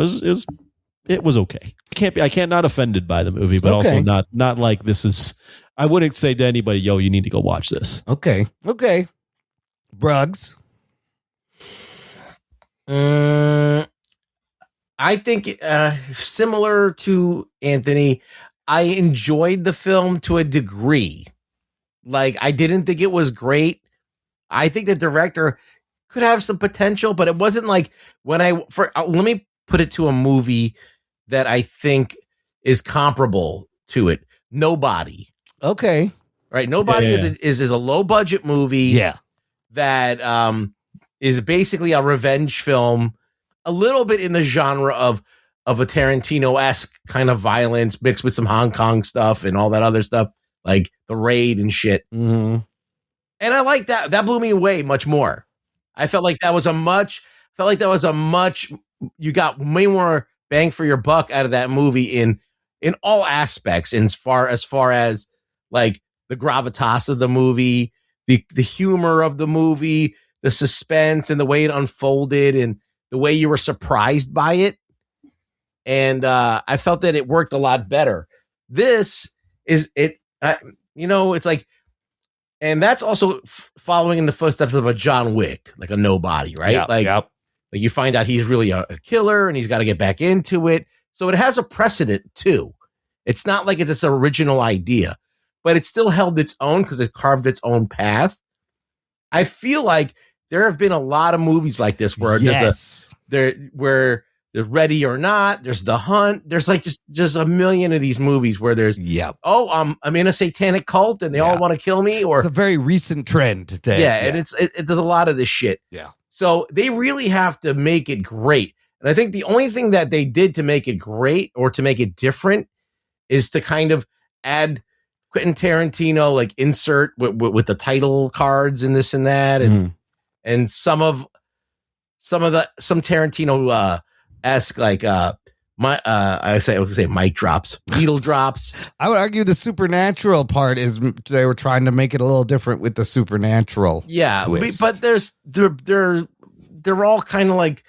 it was okay. I can't not offended by the movie, but also not like this is. I wouldn't say to anybody, "Yo, you need to go watch this." Okay. Bruggs. I think similar to Anthony, I enjoyed the film to a degree. Like, I didn't think it was great. I think the director could have some potential, but it wasn't like let me put it to a movie that I think is comparable to it. Nobody. Okay. Right. Nobody is a low budget movie. Yeah. That is basically a revenge film, a little bit in the genre of a Tarantino-esque kind of violence mixed with some Hong Kong stuff and all that other stuff, like The Raid and shit. Mm-hmm. And I like that. That blew me away much more. I felt like that was a much, you got way more bang for your buck out of that movie in all aspects, as far as like the gravitas of the movie, the humor of the movie, the suspense and the way it unfolded and the way you were surprised by it. And I felt that it worked a lot better. This is it, it's like, and that's also following in the footsteps of a John Wick, like a nobody, right? Like you find out he's really a killer and he's got to get back into it. So it has a precedent too. It's not like it's this original idea, but it still held its own because it carved its own path. I feel like there have been a lot of movies like this where where there's Ready or Not, there's The Hunt, there's like just a million of these movies where there's I'm in a satanic cult and they all want to kill me. Or it's a very recent trend. And it does a lot of this shit. Yeah. So they really have to make it great. And I think the only thing that they did to make it great or to make it different is to kind of add Quentin Tarantino, like insert with the title cards and this and that. And some Tarantino esque like I was gonna say mic drops, needle drops. I would argue the supernatural part is they were trying to make it a little different with the supernatural. Yeah, twist. but there's they're all kind of like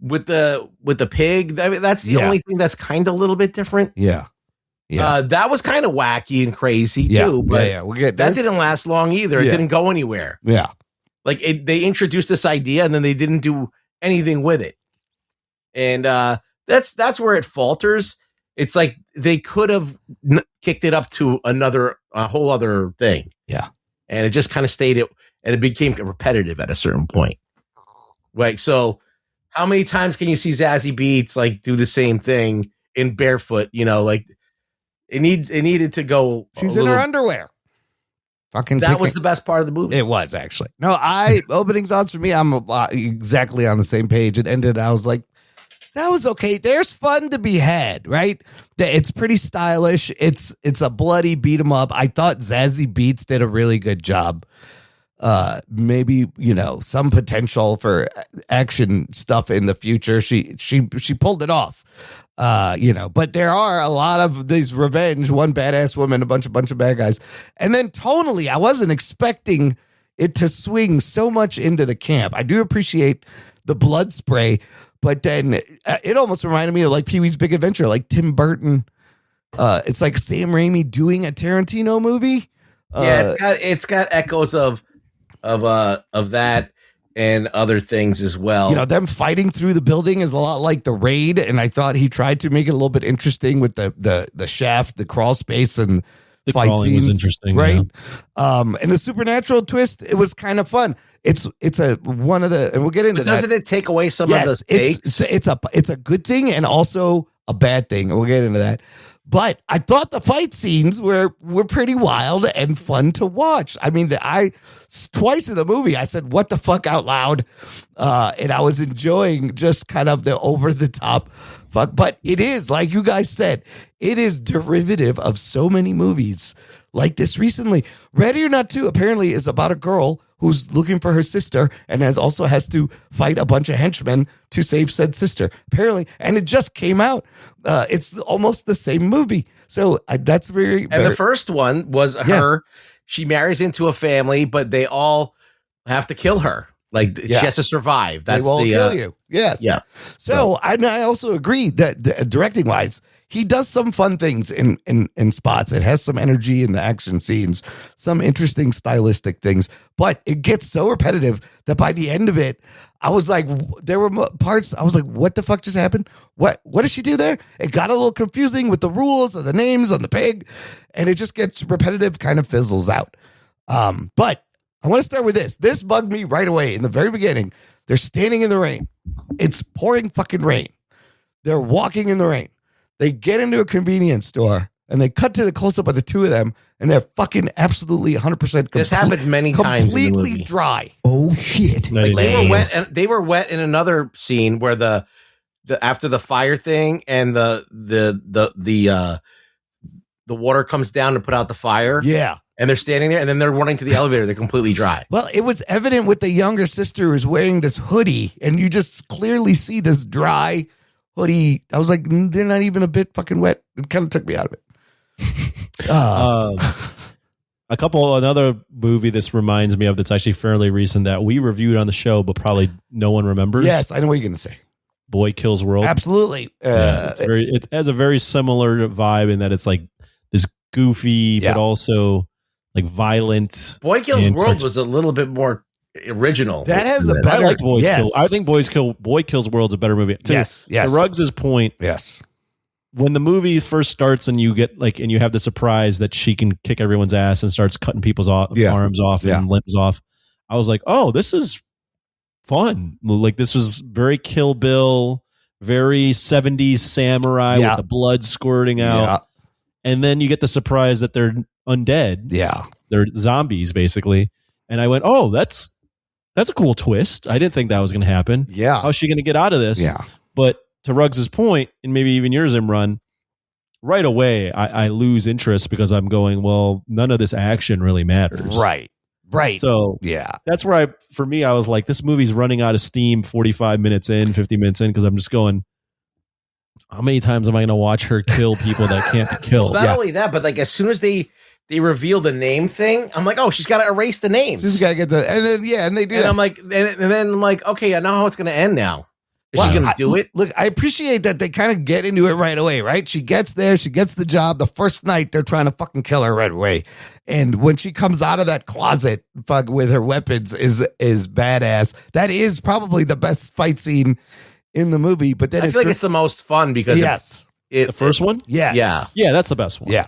with the pig. I mean, that's the only thing that's kind of a little bit different. Yeah. That was kind of wacky and crazy too. But We'll get that didn't last long either. It didn't go anywhere. Yeah. Like they introduced this idea and then they didn't do anything with it. And that's where it falters. It's like they could have kicked it up to a whole other thing. Yeah. And it just kind of stayed it, and it became repetitive at a certain point. Right. So how many times can you see Zazie Beetz like do the same thing in barefoot? You know, like it needed to go. She's in her underwear. Fucking that was the best part of the movie. It was actually. No, opening thoughts for me, I'm exactly on the same page. It ended, I was like, that was okay. There's fun to be had, right? It's pretty stylish. It's a bloody beat 'em up. I thought Zazie Beetz did a really good job. Maybe, some potential for action stuff in the future. She pulled it off. But there are a lot of these revenge, one badass woman, a bunch of bad guys. And then tonally, I wasn't expecting it to swing so much into the camp. I do appreciate the blood spray, but then it almost reminded me of like Pee-wee's Big Adventure, like Tim Burton. It's like Sam Raimi doing a Tarantino movie. It's got echoes of that and other things as well. Them fighting through the building is a lot like The Raid, and I thought he tried to make it a little bit interesting with the shaft, the crawl space, and the fight crawling scenes, was interesting, right? Yeah. And the supernatural twist, it was kind of fun. It's one of the, and we'll get into that. Doesn't it take away some of the stakes? It's a good thing and also a bad thing. We'll get into that. But I thought the fight scenes were pretty wild and fun to watch. I mean, twice in the movie, I said, what the fuck out loud. And I was enjoying just kind of the over the top fuck. But it is, like you guys said, it is derivative of so many movies like this recently. Ready or Not 2 apparently is about a girl who's looking for her sister and also has to fight a bunch of henchmen to save said sister, apparently. And it just came out. It's almost the same movie. So that's very... And the first one was her. She marries into a family, but they all have to kill her. Like, she has to survive. That's they won't kill you. Yes. Yeah. So I also agree that directing-wise, he does some fun things in spots. It has some energy in the action scenes, some interesting stylistic things, but it gets so repetitive that by the end of it, I was like, there were parts, I was like, what the fuck just happened? What does she do there? It got a little confusing with the rules of the names on the pig, and it just gets repetitive, kind of fizzles out. But I want to start with this. This bugged me right away in the very beginning. They're standing in the rain. It's pouring fucking rain. They're walking in the rain. They get into a convenience store and they cut to the close up of the two of them, and they're fucking absolutely 100%. This happens many times. Completely dry. Oh shit! Like they were wet. And they were wet in another scene where the after the fire thing and the water comes down to put out the fire. Yeah. And they're standing there, and then they're running to the elevator. They're completely dry. Well, it was evident with the younger sister who's wearing this hoodie, and you just clearly see this dry hoodie. I was like, they're not even a bit fucking wet. It kind of took me out of it. Another movie this reminds me of that's actually fairly recent that we reviewed on the show, but probably no one remembers. Yes, I know what you're going to say. Boy Kills World. Absolutely. It has a very similar vibe in that it's like this goofy, but also like violent. Boy Kills World was a little bit more original. That has a better. I like Boy Kills World's a better movie. Yes. To Ruggs' point. Yes. When the movie first starts and you get and you have the surprise that she can kick everyone's ass and starts cutting people's arms off and limbs off, I was like, oh, this is fun. Like, this was very Kill Bill, very 70s samurai with the blood squirting out. Yeah. And then you get the surprise that they're undead. Yeah. They're zombies, basically. And I went, oh, that's a cool twist. I didn't think that was going to happen. Yeah. How's she going to get out of this? Yeah. But to Ruggs' point, and maybe even yours, Imran, right away, I lose interest because I'm going, well, none of this action really matters. Right. So yeah, that's where for me, I was like, this movie's running out of steam 45 minutes in, 50 minutes in, because I'm just going, how many times am I going to watch her kill people that can't be killed? Not only that, but like as soon as they they reveal the name thing, I'm like, oh, she's got to erase the names. She's got to get the, and then, yeah, and they do And that. I'm like, and then I'm like, okay, I know how it's going to end now. Is she going to do it? Look, I appreciate that they kind of get into it right away, right? She gets there, she gets the job. The first night, they're trying to fucking kill her right away. And when she comes out of that closet, fuck, with her weapons is badass. That is probably the best fight scene in the movie. But then I feel like it's the most fun because yes, the first one? yes, Yeah, that's the best one. yeah.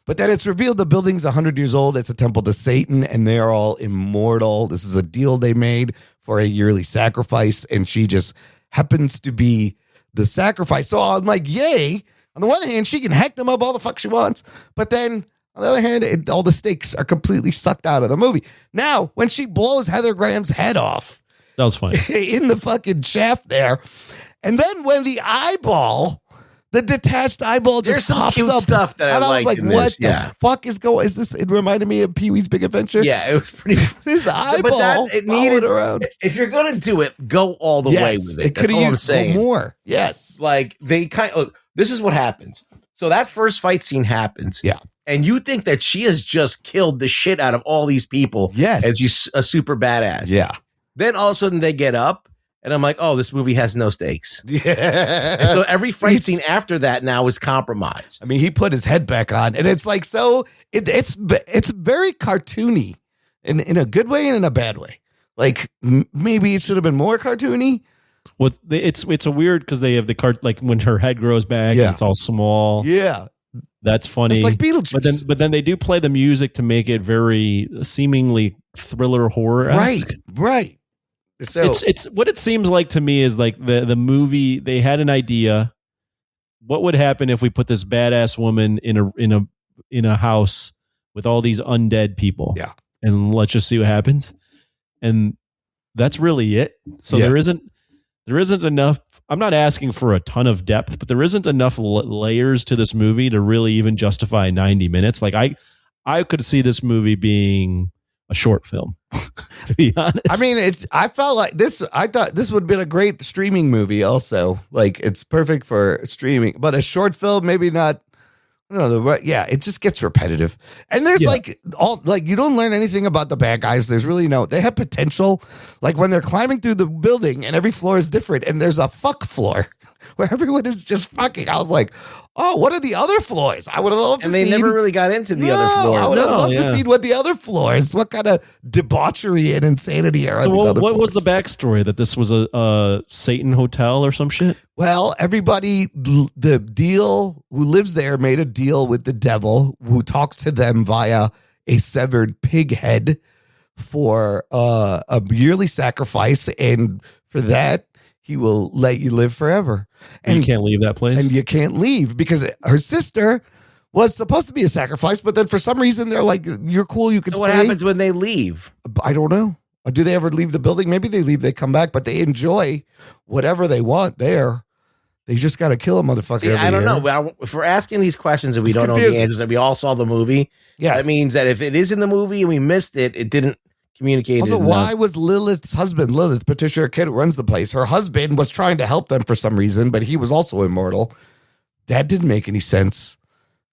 But then it's revealed the building's 100 years old. It's a temple to Satan, and they're all immortal. This is a deal they made for a yearly sacrifice, and she just happens to be the sacrifice. So I'm like, yay. On the one hand, she can hack them up all the fuck she wants. But then on the other hand, all the stakes are completely sucked out of the movie. Now, when she blows Heather Graham's head off That was funny. in the fucking shaft there, and then when the eyeball, the detached eyeball just There's some pops cute up. stuff that I and I was liked like, in what this, yeah. the fuck is going? Is this? It reminded me of Pee-wee's Big Adventure. Yeah, it was pretty. This eyeball it followed needed around. If you're gonna do it, go all the way with it. That's all I'm saying. More. Yes. Like they this is what happens. So that first fight scene happens. Yeah. And you think that she has just killed the shit out of all these people. Yes. As she's a super badass. Yeah. Then all of a sudden they get up, and I'm like, oh, this movie has no stakes. Yeah. And so every fight scene after that now is compromised. I mean, he put his head back on, and it's like it's very cartoony, in a good way and in a bad way. Like maybe it should have been more cartoony. Well, it's a weird because they have the cart like when her head grows back, Yeah. and it's all small. Yeah, That's funny. it's like Beetlejuice. But then they do play the music to make it very seemingly thriller horror. right. So It's what it seems like to me is like the movie. They had an idea. What would happen if we put this badass woman in a house with all these undead people? Yeah. And let's just see what happens. And that's really it. So Yeah. there isn't enough. I'm not asking for a ton of depth, but there isn't enough layers to this movie to really even justify 90 minutes. Like I could see this movie being a short film, to be honest. I mean, I felt like this. I thought this would have been a great streaming movie. Also, like it's perfect for streaming, but a short film maybe not. I don't know. Yeah, it just gets repetitive, and there's like you don't learn anything about the bad guys. There's really they have potential. Like when they're climbing through the building, and every floor is different, and there's a fuck floor where everyone is just fucking. I was like, oh, what are the other floors? I would have loved to see. And they never really got into the other I floor. would have loved to see what the other floors, what kind of debauchery and insanity are. So on these other what was the floors. backstory that this was a Satan hotel or some shit? Well, everybody, the deal who lives there made a deal with the devil who talks to them via a severed pig head for a yearly sacrifice. And for that, he will let you live forever. And you can't leave that place. And you can't leave because her sister was supposed to be a sacrifice. But then for some reason, they're like, you're cool. You can So stay. what happens when they leave? I don't know. Do they ever leave the building? Maybe they leave, they come back, but they enjoy whatever they want there. They just got to kill a motherfucker. Yeah, every I don't year. know. If we're asking these questions and we It's don't know confusing. the answers, and we all saw the movie, Yes. that means that if it is in the movie and we missed it, it didn't communicate. Also, enough. why was Lilith's husband, Patricia Arquette, who runs the place, her husband was trying to help them for some reason, but he was also immortal. That didn't make any sense.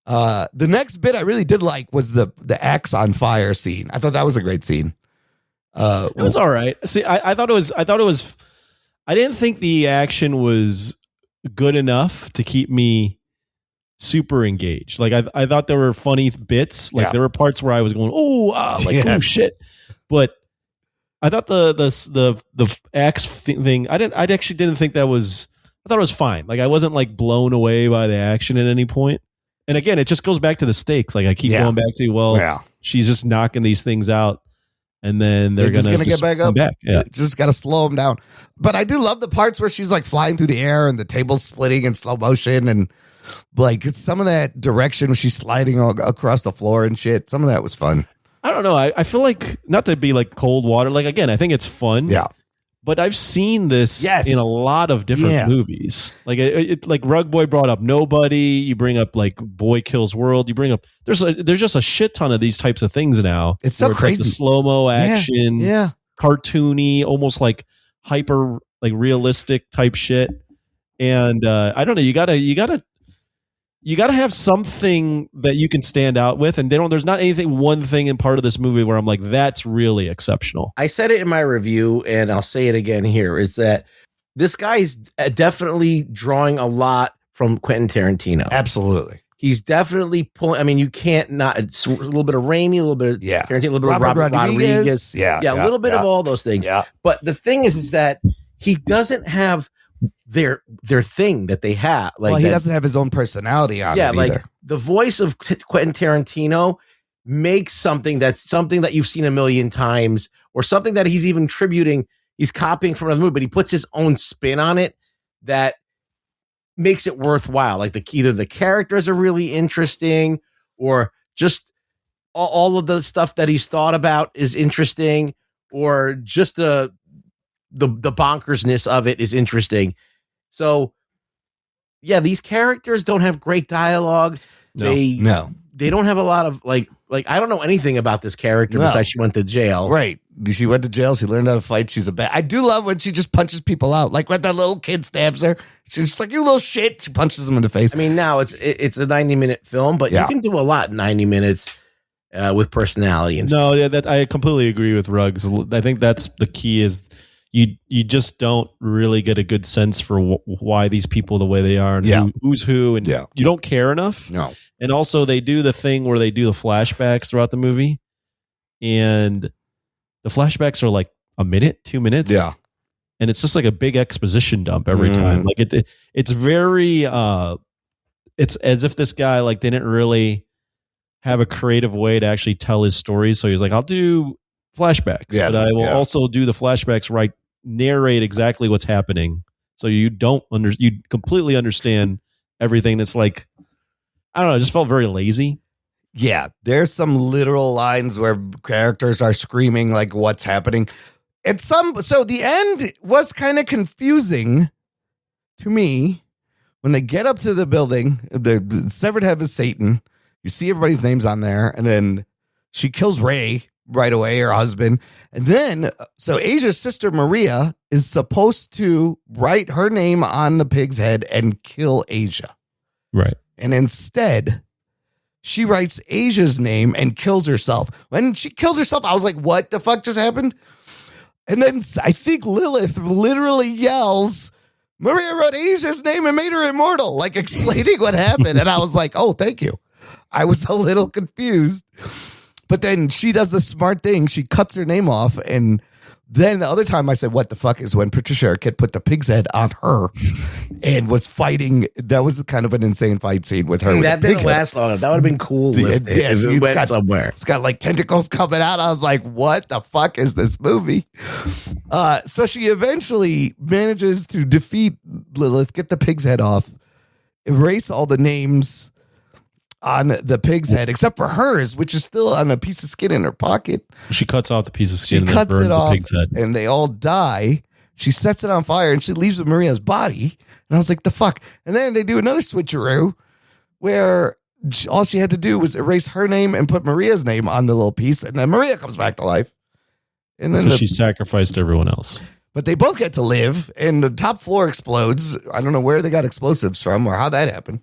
The next bit I really did like was the axe on fire scene. I thought that was a great scene. It was all right. See, I thought it was. I didn't think the action was good enough to keep me super engaged. Like I thought there were funny bits. Like there were parts where I was going, oh Yes. shit. But I thought the axe thing. I actually didn't think that was. I thought it was fine. Like I wasn't like blown away by the action at any point. And again, it just goes back to the stakes. Like I keep going back to she's just knocking these things out. And then they're just gonna get back up. Yeah, just gotta slow them down. But I do love the parts where she's like flying through the air and the table's splitting in slow motion, and like it's some of that direction when she's sliding all across the floor and shit. Some of that was fun. I don't know. I feel like not to be like cold water. Like again, I think it's fun. Yeah. But I've seen this in a lot of different movies. Like it like Rug Boy brought up Nobody. You bring up like Boy Kills World. You bring up there's just a shit ton of these types of things now. It's so crazy. Like the slow mo action, cartoony, almost like hyper like realistic type shit. And I don't know. You gotta you got to have something that you can stand out with, and there's not one thing in part of this movie where I'm like, that's really exceptional. I said it in my review, and I'll say it again here, is that this guy's definitely drawing a lot from Quentin Tarantino. Absolutely. He's definitely pulling. I mean, you can't not. It's a little bit of Raimi, a little bit of Tarantino, a little bit of Robert Rodriguez. Yeah, a little bit of all those things. Yeah. But the thing is that he doesn't have their thing that they have. Like, well, he doesn't have his own personality on it either. Like the voice of Quentin Tarantino makes something that you've seen a million times, or something that he's even tributing. He's copying from another movie, but he puts his own spin on it that makes it worthwhile. Like either the characters are really interesting, or just all of the stuff that he's thought about is interesting, or just the bonkersness of it is interesting. So yeah, these characters don't have great dialogue. They don't have a lot of like I don't know anything about this character besides she went to jail. Right. She went to jail. She learned how to fight. She's a bad. I do love when she just punches people out. Like when that little kid stabs her. She's just like, you little shit. She punches him in the face. I mean, now it's a 90-minute film, but you can do a lot in 90 minutes with personality and stuff. No, yeah, that I completely agree with Ruggs. I think that's the key is you just don't really get a good sense for why these people the way they are and who's who, and you don't care enough. No. And also they do the thing where they do the flashbacks throughout the movie, and the flashbacks are like a minute, 2 minutes. Yeah. And it's just like a big exposition dump every time. Like it's very it's as if this guy like didn't really have a creative way to actually tell his stories. So he's like, I'll do flashbacks, but I will also do the flashbacks right, narrate exactly what's happening, so you completely understand everything. It's like, I don't know, it just felt very lazy. Yeah, there's some literal lines where characters are screaming like what's happening. So the end was kind of confusing to me when they get up to the building, the severed head of Satan. You see everybody's names on there, and then she kills Ray right away, her husband. And then, so Asia's sister Maria is supposed to write her name on the pig's head and kill Asia. Right. And instead, she writes Asia's name and kills herself. When she killed herself, I was like, what the fuck just happened? And then I think Lilith literally yells, Maria wrote Asia's name and made her immortal, like explaining what happened. And I was like, oh, thank you. I was a little confused. But then she does the smart thing. She cuts her name off. And then the other time I said, what the fuck, is when Patricia Arquette put the pig's head on her and was fighting. That was kind of an insane fight scene with her. That didn't last long enough. That would have been cool if it went somewhere. It's got like tentacles coming out. I was like, what the fuck is this movie? So she eventually manages to defeat Lilith, get the pig's head off, erase all the names on the pig's head, except for hers, which is still on a piece of skin in her pocket. She cuts off the piece of skin and cuts burns it off, the pig's head. And they all die. She sets it on fire and she leaves with Maria's body. And I was like, the fuck? And then they do another switcheroo where all she had to do was erase her name and put Maria's name on the little piece. And then Maria comes back to life. And then she sacrificed everyone else. But they both get to live, and the top floor explodes. I don't know where they got explosives from or how that happened.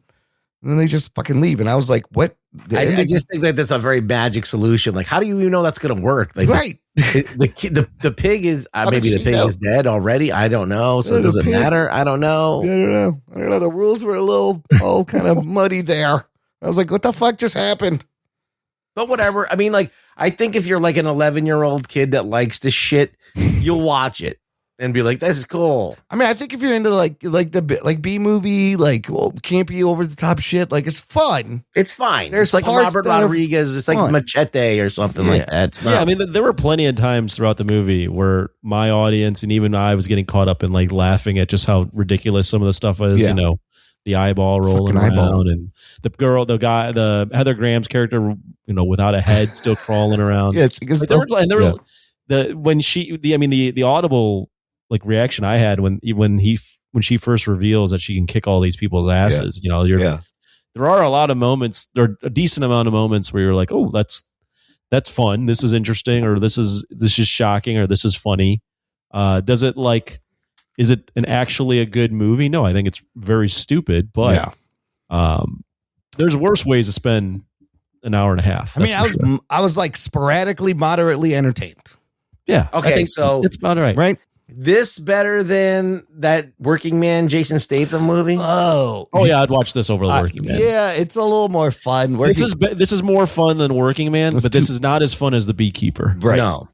And then they just fucking leave. And I was like, what? I just think that that's a very magic solution. Like, how do you know that's going to work? Like, right. The pig is, maybe the pig is dead already. I don't know. So does it matter? I don't know. I don't know. The rules were a little all kind of muddy there. I was like, what the fuck just happened? But whatever. I mean, like, I think if you're like an 11-year-old kid that likes this shit, you'll watch it and be like, this is cool. I mean, I think if you're into like B movie, like campy over the top shit, like it's fun. It's fine. There's like Robert Rodriguez. It's like Machete or something like that. It's not. Yeah, I mean, there were plenty of times throughout the movie where my audience and even I was getting caught up in like laughing at just how ridiculous some of the stuff is. Yeah. You know, the eyeball rolling around and the guy, the Heather Graham's character, you know, without a head, still crawling around. Yeah, because the audible like reaction I had when she first reveals that she can kick all these people's asses. You know, there are a lot of moments, there are a decent amount of moments where you're like, oh, that's fun. This is interesting, or this is shocking, or this is funny. Is it actually a good movie? No, I think it's very stupid, but There's worse ways to spend an hour and a half. I mean, I was like sporadically, moderately entertained. Yeah. Okay, I think so- it's about right. Right? This better than that Working Man Jason Statham movie? Oh, Oh yeah, I'd watch this over the Working Man. yeah, it's a little more fun. This is more fun than Working Man, That's but this is not as fun as The Beekeeper. right. No.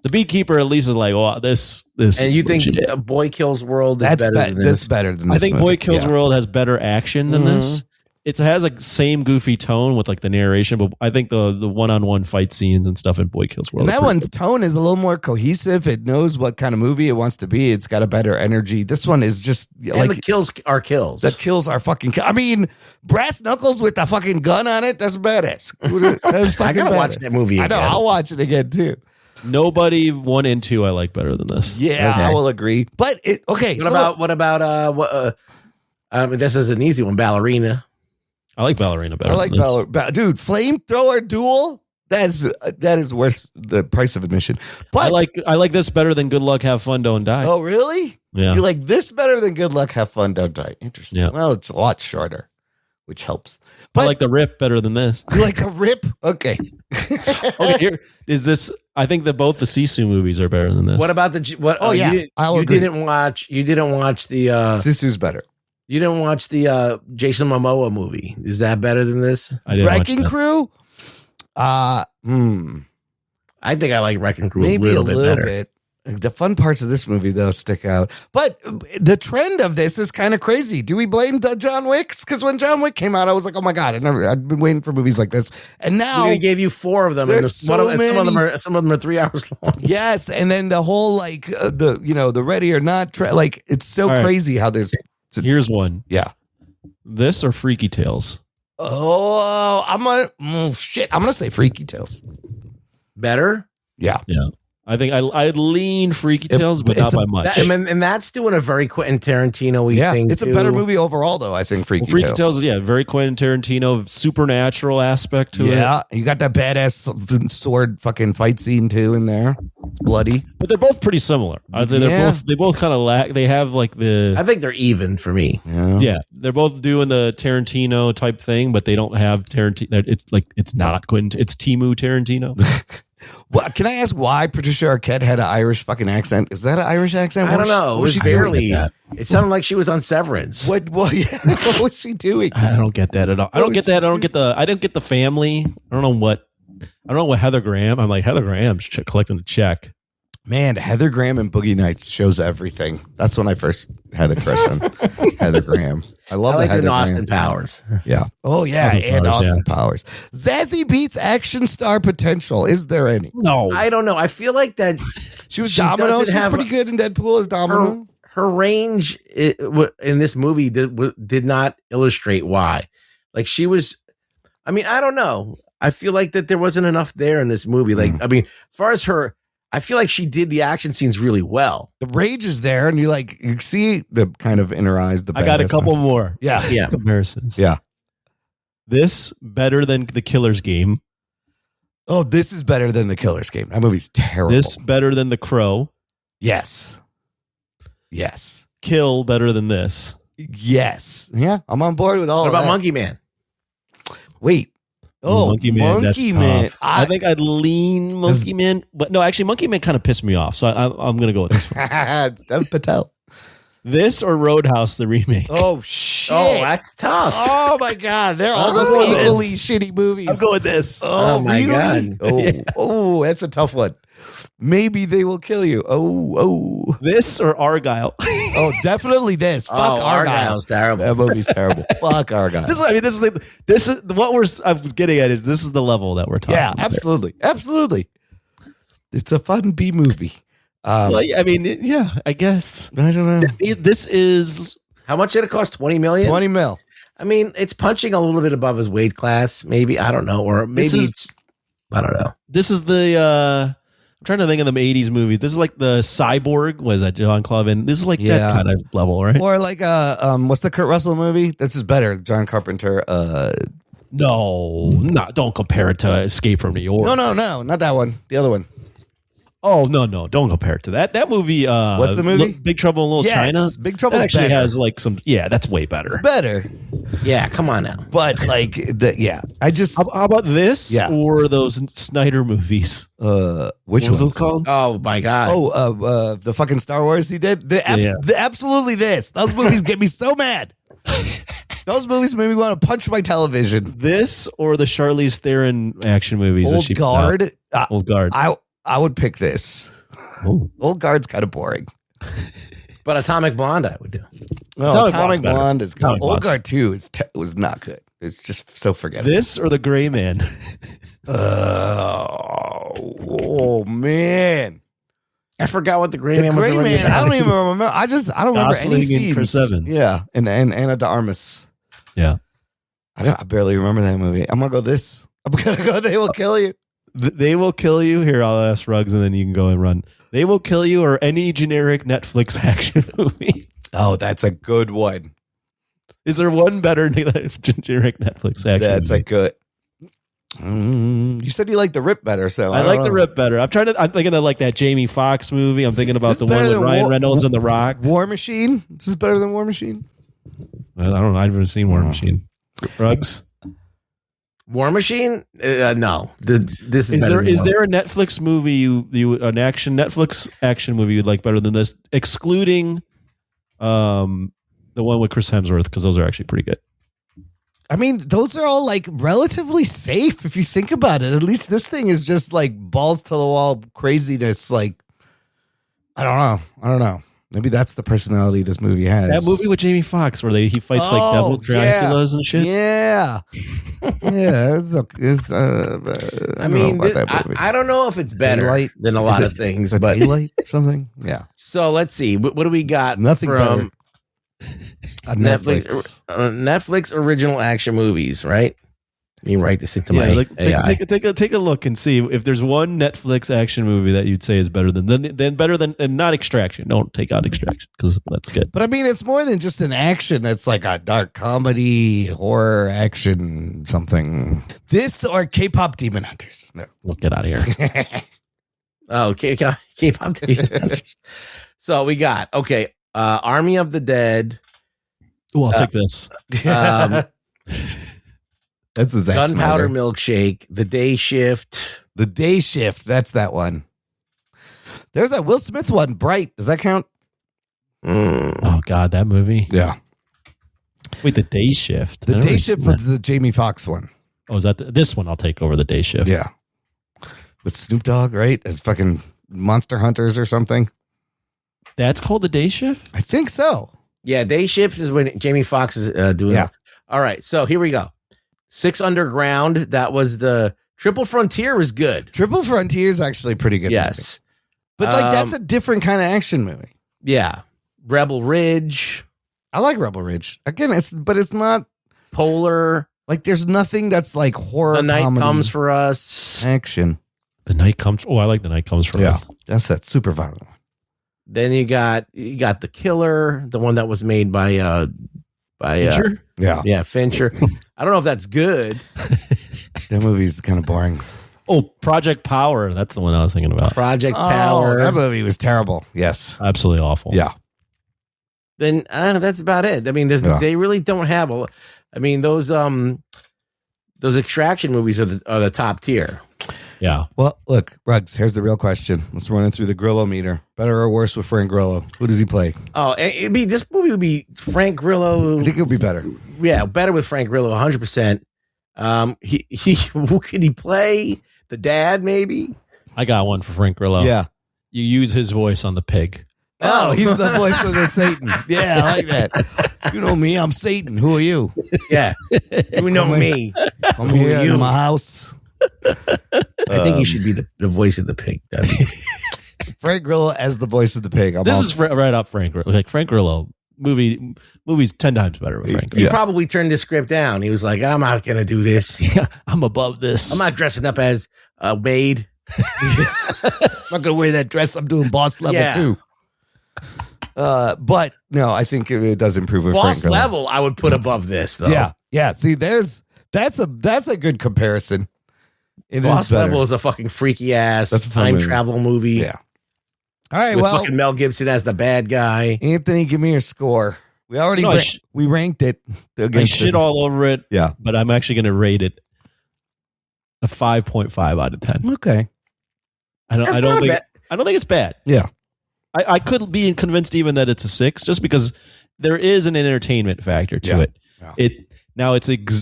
The Beekeeper at least is like, oh, this. And is you think legit. Boy Kills World is That's better than that's this? better than this. I think movie. Boy Kills Yeah. World has better action than this. It has like same goofy tone with like the narration, but I think the one-on-one fight scenes and stuff in Boy Kills World. And that are pretty one's tone is a little more cohesive. It knows what kind of movie it wants to be. It's got a better energy. This one is just And like the kills are kills. the kills are fucking. I mean, brass knuckles with the fucking gun on it. That's badass. That's fucking I gotta watch badass. that movie I know. again. I'll watch it again too. Nobody 1 and 2 I like better than this. Yeah, Okay. I will agree. But What about this is an easy one, Ballerina. I like Ballerina better. I like than this. dude, flamethrower duel. That is worth the price of admission. But I like this better than Good Luck, Have Fun, Don't Die. oh really? Yeah. You like this better than Good Luck, Have Fun, Don't Die? Interesting. Yeah. Well, it's a lot shorter, which helps. I But like The Rip better than this. you like the rip? Okay. Okay, here is this. I think that both the Sisu movies are better than this. What about the what? Oh, yeah, I'll agree. didn't watch the Sisu's better. you didn't watch the Jason Momoa movie. Is that better than this? I didn't watch Wrecking that. Crew? I think I like Wrecking Crew Maybe a little bit better. The fun parts of this movie, though, stick out. But the trend of this is kind of crazy. Do we blame the John Wicks? Because when John Wick came out, I was like, oh my God, I've been waiting for movies like this. And now We gave you 4 of them, and There's some of them are 3 hours long. yes, and then the whole like the Ready or Not like it's so All right. crazy how there's Here's one. yeah. This or Freaky Tales. Oh, I'm gonna say Freaky Tales. Better. Yeah, Yeah. I think I'd lean Freaky It- Tales, but not it's a- by much. And that's doing a very Quentin Tarantino-y yeah. thing. It's a too. better movie overall, though. I think Freaky, Well, Freaky Tales. Tales is very Quentin Tarantino, supernatural aspect to it. Yeah, you got that badass sword fucking fight scene too in there. It's bloody. But they're both pretty similar. I'd say Yeah. they both kind of lack. They have like I think they're even for me. Yeah. they're both doing the Tarantino type thing, but they don't have Tarantino. It's not Quentin. It's Timu Tarantino. Well, can I ask why Patricia Arquette had an Irish fucking accent? Is that an Irish accent? I don't know. It What was she doing barely. with that? It sounded like she was on Severance. What? Well, yeah. What was she doing? I don't get that at all. I don't get that. I don't get the family. I don't know what Heather Graham. I'm like Heather Graham's collecting the check. Man, Heather Graham and Boogie Nights shows everything. That's when I first had a crush on Heather Graham. I love I like the Heather the Austin Graham. Powers. Yeah. Oh yeah, Austin and Powers, Austin Powers. Zazie Beetz action star potential. Is there any? No, I don't know. I feel like that She was She Domino. doesn't She was have pretty good in Deadpool as Domino. her range in this movie did not illustrate why. Like she was. I mean, I don't know. I feel like that there wasn't enough there in this movie. Like, I mean, as far as her, I feel like she did the action scenes really well. The rage is there, and you see the kind of in her eyes. The I got a badassness. couple more. Yeah. Yeah. Comparisons. Yeah. This better than The Killer's Game. Oh, this is better than The Killer's Game. That movie's terrible. This better than The Crow. Yes. Yes. Kill better than this. Yes. Yeah, I'm on board with all What of about that. Monkey Man? Wait. Oh, Monkey Man. That's tough. I I think I'd lean Monkey Man, but no, actually, Monkey Man kind of pissed me off, so I'm going to go with this one. Dev Patel. This or Roadhouse, the remake. Oh, shit. Oh, that's tough. Oh, my God. They're I'm almost going with equally this. shitty movies. I'm going with this. Oh, my God. Oh, oh, that's a tough one. Maybe they will kill you. Oh. This or Argyle. Oh, definitely this. Fuck Argyle. Argyle's terrible. That movie's terrible. Fuck Argyle. This is what I'm getting at. Is this is the level that we're talking? Yeah, about. absolutely. It's a fun B movie. Well, I mean, yeah, I guess I don't know. this is. How much did it cost? 20 million? 20 mil. I mean, it's punching a little bit above his weight class. Maybe. I don't know. Or maybe I don't know. This is the. I'm trying to think of them '80s movies. This is like the Cyborg. Was that John Clavin? This is like that kind of level, right? Or like what's the Kurt Russell movie? This is better. John Carpenter. No, don't compare it to Escape from New York. No, not that one. The other one. Oh no, don't compare it to that. That movie. What's the movie? Big Trouble in Little Yes, China. Big Trouble's That actually better. has like some. Yeah, that's way better. Better. Yeah, come on now. But like, I just How about this? Yeah. Or those Snyder movies? which What was ones? those called? Oh my god. The fucking Star Wars he did. Absolutely this. Those movies get me so mad. Those movies made me want to punch my television. This or the Charlize Theron action movies? that Old she put Guard. out? Old Guard. I would pick this. Ooh. Old Guard's kind of boring. But Atomic Blonde, I would do. No, Atomic Atomic Blonde's better. Blonde is good. Atomic Old Blonde's Guard 2 was not good. It's just so forgettable. This or the Gray Man? Oh man. I forgot what the Gray The Man Gray was. Man, I don't even remember. I don't remember Gosling any and scenes. Chris Evans. Yeah, and Anna de Armas. Yeah. I barely remember that movie. I'm gonna go this. I'm gonna go. They Will Kill You. They Will Kill You. Here, I'll ask Ruggs and then you can go and run. They Will Kill You or any generic Netflix action movie. Oh, that's a good one. Is there one better generic Netflix action That's movie? a good. You said you like the Rip better, so I don't like the know. Rip better. I'm thinking of like that Jamie Foxx movie. I'm thinking about This the better one with than Ryan Reynolds and The Rock. War Machine. This is better than War Machine. I don't know. I've never seen War Machine. Ruggs. War Machine? No. This is better than Is War there a Netflix movie you an Netflix action movie you'd like better than this, excluding the one with Chris Hemsworth, because those are actually pretty good. I mean, those are all like relatively safe if you think about it. At least this thing is just like balls to the wall craziness. Like, I don't know. Maybe that's the personality this movie has. That movie with Jamie Foxx where he fights like devil Draculas and shit. Yeah. Yeah. I mean, I don't know if it's better Daylight? than a lot of things, but but Daylight or something. Yeah. so let's see. What do we got? Nothing from On Netflix. Netflix original action movies, right? Let me write this into my AI. Take a look and see if there's one Netflix action movie that you'd say is better than and not Extraction. Don't take out Extraction because that's good. But I mean, it's more than just an action. It's like a dark comedy, horror, action, something. This or K-pop Demon Hunters. No. We'll get out of here. Oh, K-pop. So we got Army of the Dead. Oh, I'll take this. That's the Zack Gunpowder Snyder. Milkshake, The Day Shift. The Day Shift. That's that one. There's that Will Smith one, Bright. Does that count? Oh God, that movie. Yeah. Wait, The Day Shift. The Day Shift was the Jamie Foxx one. Oh, is that this one? I'll take over The Day Shift. Yeah. With Snoop Dogg, right? As fucking Monster Hunters or something. That's called The Day Shift? I think so. Yeah, Day Shift is when Jamie Foxx is doing Yeah. it. All right, so here we go. Six Underground. That was the Triple Frontier was good. Triple Frontier is actually pretty good. Yes. Movie. But like that's a different kind of action movie. Yeah. Rebel Ridge. I like Rebel Ridge. Again, it's not Polar. like there's nothing that's like horror. The Night comedy, Comes for Us. action. The Night Comes. Oh, I like The Night Comes for Us. That's that super violent one. Then you got The Killer, the one that was made by Fincher? Yeah. Fincher. I don't know if that's good. That movie's kind of boring. Oh, Project Power. That's the one I was thinking about. Project Oh, Power. that movie was terrible. Yes. Absolutely awful. Yeah. Then that's about it. I mean, they really don't have a. I mean, those extraction movies are the top tier. Yeah. Well, look, Ruggs, here's the real question. Let's run it through the Grillo meter. Better or worse with Frank Grillo? Who does he play? Oh, this movie would be Frank Grillo. I think it would be better. Yeah, better with Frank Grillo, 100%. Who could he play? The dad, maybe. I got one for Frank Grillo. Yeah. You use his voice on the pig. Oh, he's the voice of the Satan. Yeah, I like that. You know me, I'm Satan. Who are you? Yeah, you know me. I'm Who are here you? in my house. I think he should be the voice of the pig. Frank Grillo as the voice of the pig. This is right up Frank Grillo. Like Frank Grillo movies 10 times better with Frank He Grillo. probably turned the script down. He was like, I'm not going to do this. I'm above this. I'm not dressing up as Wade. I'm not gonna wear that dress. I'm doing boss level too. But no, I think it does improve with Frank Boss Grillo. level, I would put above this though. Yeah. See, that's a good comparison. It Boss is better. level is a fucking freaky ass That's a fun time movie. travel movie. Yeah. All right. With Well, fucking Mel Gibson as the bad guy. Anthony, give me your score. We already No, we ranked it. I against shit it. all over it. Yeah. But I'm actually going to rate it a 5.5 out of 10. Okay. I That's don't not think bad. I don't think it's bad. Yeah. I could be convinced even that it's a 6 just because there is an entertainment factor to Yeah. it. Yeah.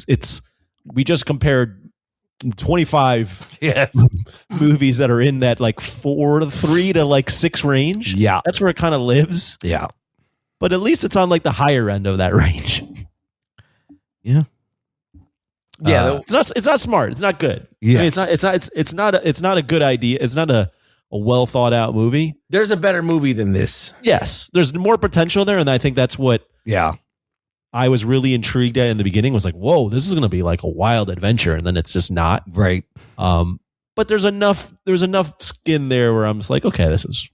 It's we just compared 25 Yes. movies that are in that like 3 to like 6 range. Yeah. That's where it kind of lives. Yeah. But at least it's on like the higher end of that range. Yeah. Yeah, It's not smart. It's not good. Yeah. I mean, it's not a good idea. It's not a well thought out movie. there's a better movie than this. Yes, there's more potential there, and I think that's what Yeah. I was really intrigued at in the beginning. Was like, whoa, this is going to be like a wild adventure, and then it's just not. Right. But there's enough skin there where I'm just like, okay, this is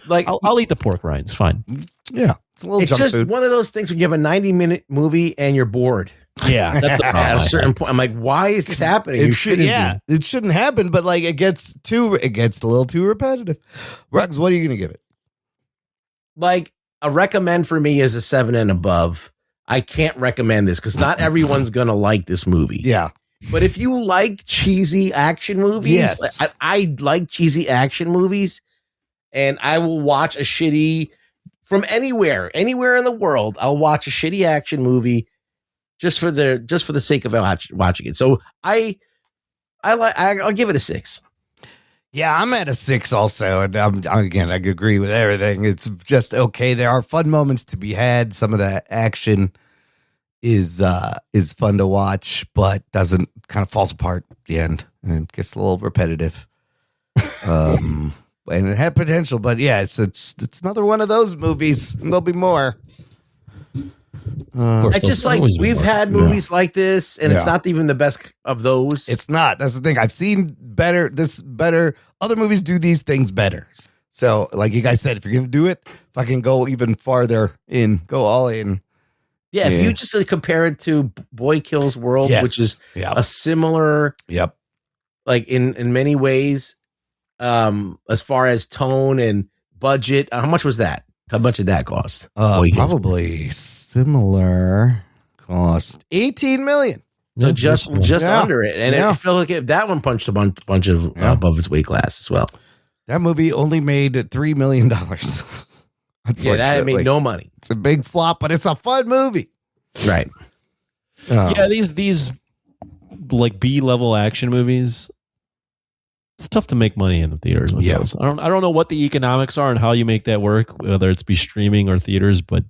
Like, I'll eat the pork rinds, fine. Yeah. It's a little it's junk just food. one of those things when you have a 90-minute movie and you're bored. Yeah, that's the At problem. a certain point, I'm like, why is this happening? You It should, shouldn't yeah, be. it shouldn't happen, but like it gets a little too repetitive. Ruggs, what are you gonna give it? Like, a recommend for me is a 7 and above. I can't recommend this because not everyone's gonna like this movie. Yeah, But if you like cheesy action movies, Yes. I like cheesy action movies, and I will watch a shitty from anywhere in the world. I'll watch a shitty action movie just for the sake of watching it. So I'll give it a 6. yeah, I'm at a 6 also, and again, I agree with everything. It's just okay. There are fun moments to be had. Some of that action is fun to watch, but doesn't kind of falls apart at the end and gets a little repetitive. And it had potential, but yeah, it's another one of those movies, and there'll be more. course. It's just There'll like always be we've more. had movies like this, and it's Yeah. not even the best of those. It's not. That's the thing. I've seen better. Other movies do these things better. So, like you guys said, if you're gonna do it, fucking go even farther in. Go all in. yeah, if Yeah. you just compare it to Boy Kills World, Yes. which is Yep. a similar, Yep. like in many ways, as far as tone and budget. How much was that? How much did that cost? Boy Kills World. Probably similar cost. 18 million. So just Yeah. under it, and Yeah. it felt like that one punched a bunch of Yeah. above its weight class as well. That movie only made $3 million. Yeah, that made no money. It's a big flop, but it's a fun movie. Right. Yeah, these like B-level action movies. It's tough to make money in the theaters with Yeah. those. I don't know what the economics are and how you make that work, whether it's be streaming or theaters, but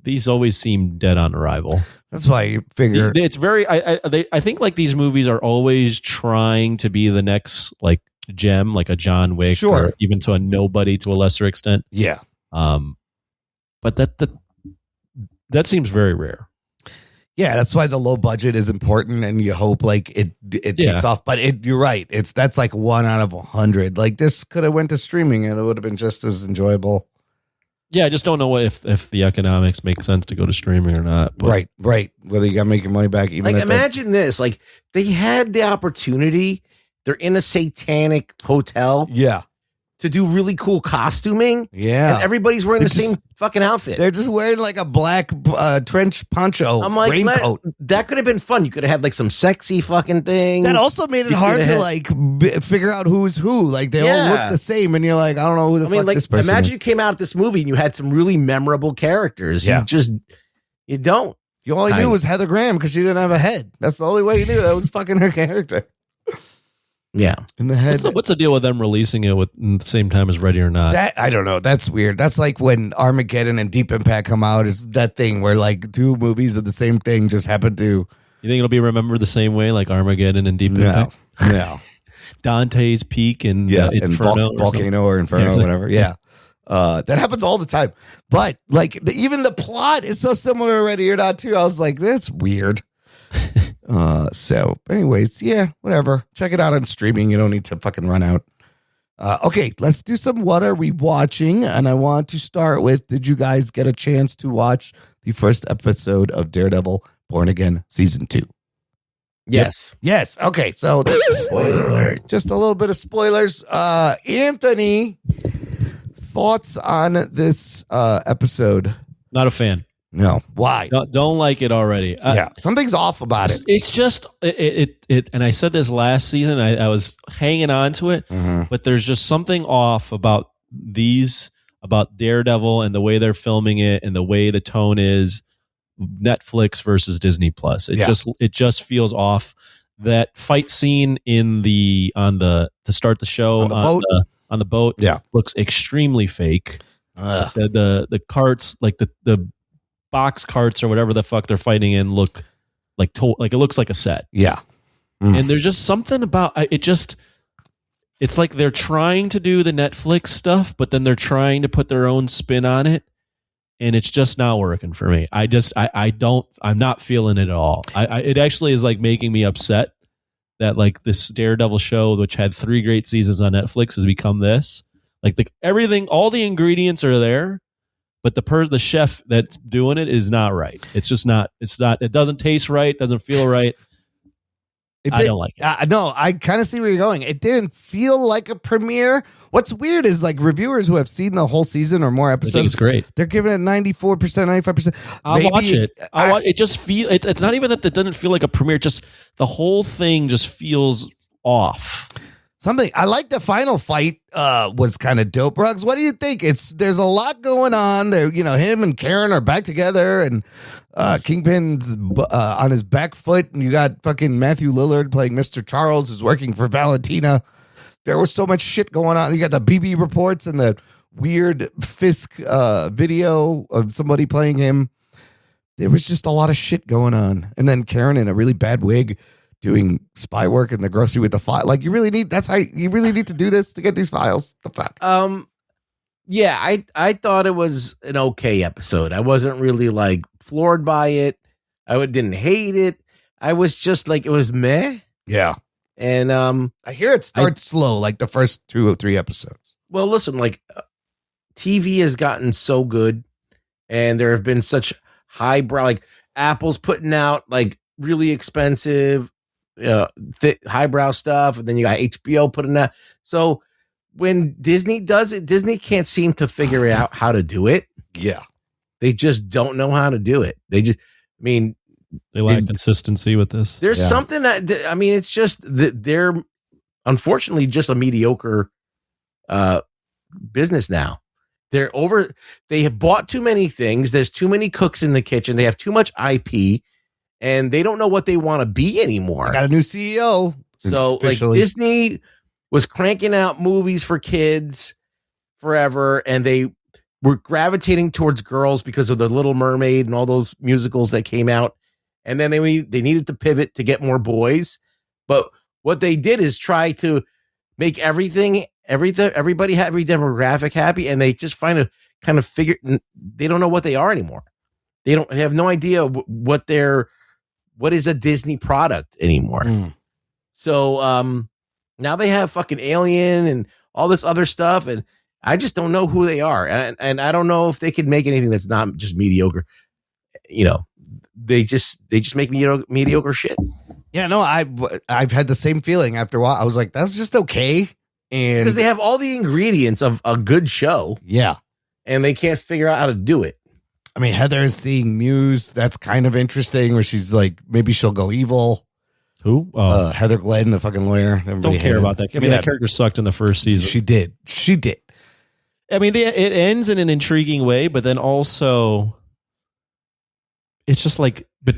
these always seem dead on arrival. That's why you figure. It's very. I think like these movies are always trying to be the next like gem, like a John Wick, Sure. or even to a Nobody to a lesser extent. Yeah. But that seems very rare. Yeah, that's why the low budget is important, and you hope like it takes off. But you're right; that's like 1 out of 100. Like this could have went to streaming, and it would have been just as enjoyable. Yeah, I just don't know if the economics make sense to go to streaming or not. But Right. Whether you got to make your money back, even Like, at that- imagine this: like they had the opportunity. They're in a satanic hotel Yeah, to do really cool costuming, yeah. and everybody's wearing the They're same fucking outfit. They're just wearing like a black trench poncho I'm like, raincoat. that could have been fun. You could have had like some sexy fucking thing. That also made it You hard could've to had- like figure out who's who. Like they all Yeah. look the same, and you're like, I don't know who the I mean, fuck like, this person imagine is. you came out at this movie and you had some really memorable characters. Yeah. You don't. You all I I- knew was Heather Graham because she didn't have a head. That's the only way you knew that was fucking her character Yeah. in the head. what's the deal with them releasing it at the same time as Ready or Not? That I don't know. That's weird. That's like when Armageddon and Deep Impact come out. Is that thing where like two movies of the same thing just happen to? You think it'll be remembered the same way, like Armageddon and Deep No, Impact? no. Dante's Peak and Yeah, and Inferno, Volcano or Inferno, Yeah, whatever. Yeah. That happens all the time. But like even the plot is so similar already or not too. I was like, that's weird. So anyways, yeah, whatever. Check it out on streaming. You don't need to fucking run out. Okay, let's do some what are we watching? And I want to start with, did you guys get a chance to watch the first episode of Daredevil Born Again Season 2? Yes. Yes. Okay. So spoiler. Just a little bit of spoilers. Anthony, thoughts on this episode? Not a fan. No. Why? Don't like it already. Yeah. Something's off about it. It's just it. And I said this last season. I was hanging on to it, but there's just something off about Daredevil and the way they're filming it and the way the tone is. Netflix versus Disney Plus. It just feels off. That fight scene to start the show on the boat looks extremely fake. The carts, like the box carts or whatever the fuck they're fighting in, look like it looks like a set. Yeah. And there's just something about it. It's like they're trying to do the Netflix stuff, but then they're trying to put their own spin on it. And it's just not working for me. I'm not feeling it at all. It actually is like making me upset that like this Daredevil show, which had 3 great seasons on Netflix, has become this. Like everything, all the ingredients are there, but the chef that's doing it is not right. It's just not. It's not. It doesn't taste right. Doesn't feel right. I don't like it. No, I kind of see where you're going. It didn't feel like a premiere. What's weird is like reviewers who have seen the whole season or more episodes, it's great. They're giving it 94%, 95%. I'll watch it. It just feel. It's not even that it doesn't feel like a premiere. Just the whole thing just feels off. I like the final fight was kind of dope. Ruggs, what do you think? There's a lot going on there. You know, him and Karen are back together, and Kingpin's on his back foot, and you got fucking Matthew Lillard playing Mr. Charles, who's working for Valentina. There was so much shit going on. You got the BB reports and the weird Fisk video of somebody playing him. There was just a lot of shit going on, and then Karen in a really bad wig doing spy work in the grocery with the file. Like you really need to do this to get these files. The fuck. Yeah, I thought it was an okay episode. I wasn't really like floored by it. I didn't hate it. I was just like, it was meh. Yeah. And I hear it starts slow, like the first 2 or 3 episodes. Well, listen, like TV has gotten so good, and there have been such highbrow, like Apple's putting out like really expensive highbrow stuff, and then you got HBO putting that. So when Disney does it, Disney can't seem to figure out how to do it. Yeah, they just don't know how to do it. They lack consistency with this. There's something that it's just that they're unfortunately just a mediocre business now. They have bought too many things. There's too many cooks in the kitchen. They have too much IP. And they don't know what they want to be anymore. I got a new CEO. So like Disney was cranking out movies for kids forever, and they were gravitating towards girls because of the Little Mermaid and all those musicals that came out. And then they needed to pivot to get more boys. But what they did is try to make everybody, every demographic happy, and they just kind of figure they don't know what they are anymore. They have no idea what is a Disney product anymore. So now they have fucking Alien and all this other stuff, and I just don't know who they are, and I don't know if they could make anything that's not just mediocre. You know, they just make mediocre shit. Yeah, no, I've had the same feeling after a while. I was like, that's just okay, and because they have all the ingredients of a good show, and they can't figure out how to do it. I mean, Heather is seeing Muse. That's kind of interesting, where she's like, maybe she'll go evil. Who? Heather Glenn, the fucking lawyer. Everybody don't care about that. I mean, that character sucked in the first season. She did. I mean, it ends in an intriguing way, but then also, it's just like, but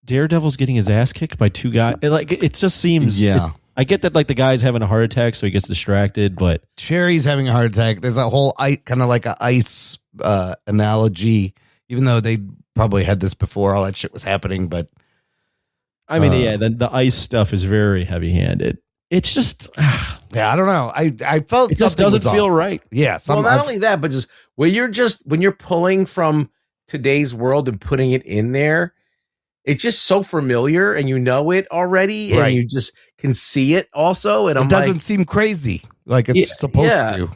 Daredevil's getting his ass kicked by 2 guys. It just seems. Yeah. I get that, like the guy's having a heart attack, so he gets distracted. But Cherry's having a heart attack. There's a whole kind of like an ice analogy, even though they probably had this before all that shit was happening. But I mean, then the ice stuff is very heavy-handed. It's just, yeah, I don't know. I felt it just doesn't feel right. Yeah. Well, not only that, but just when you're pulling from today's world and putting it in there, it's just so familiar, and you know it already, and you just can see it also. And it doesn't seem crazy like it's supposed to.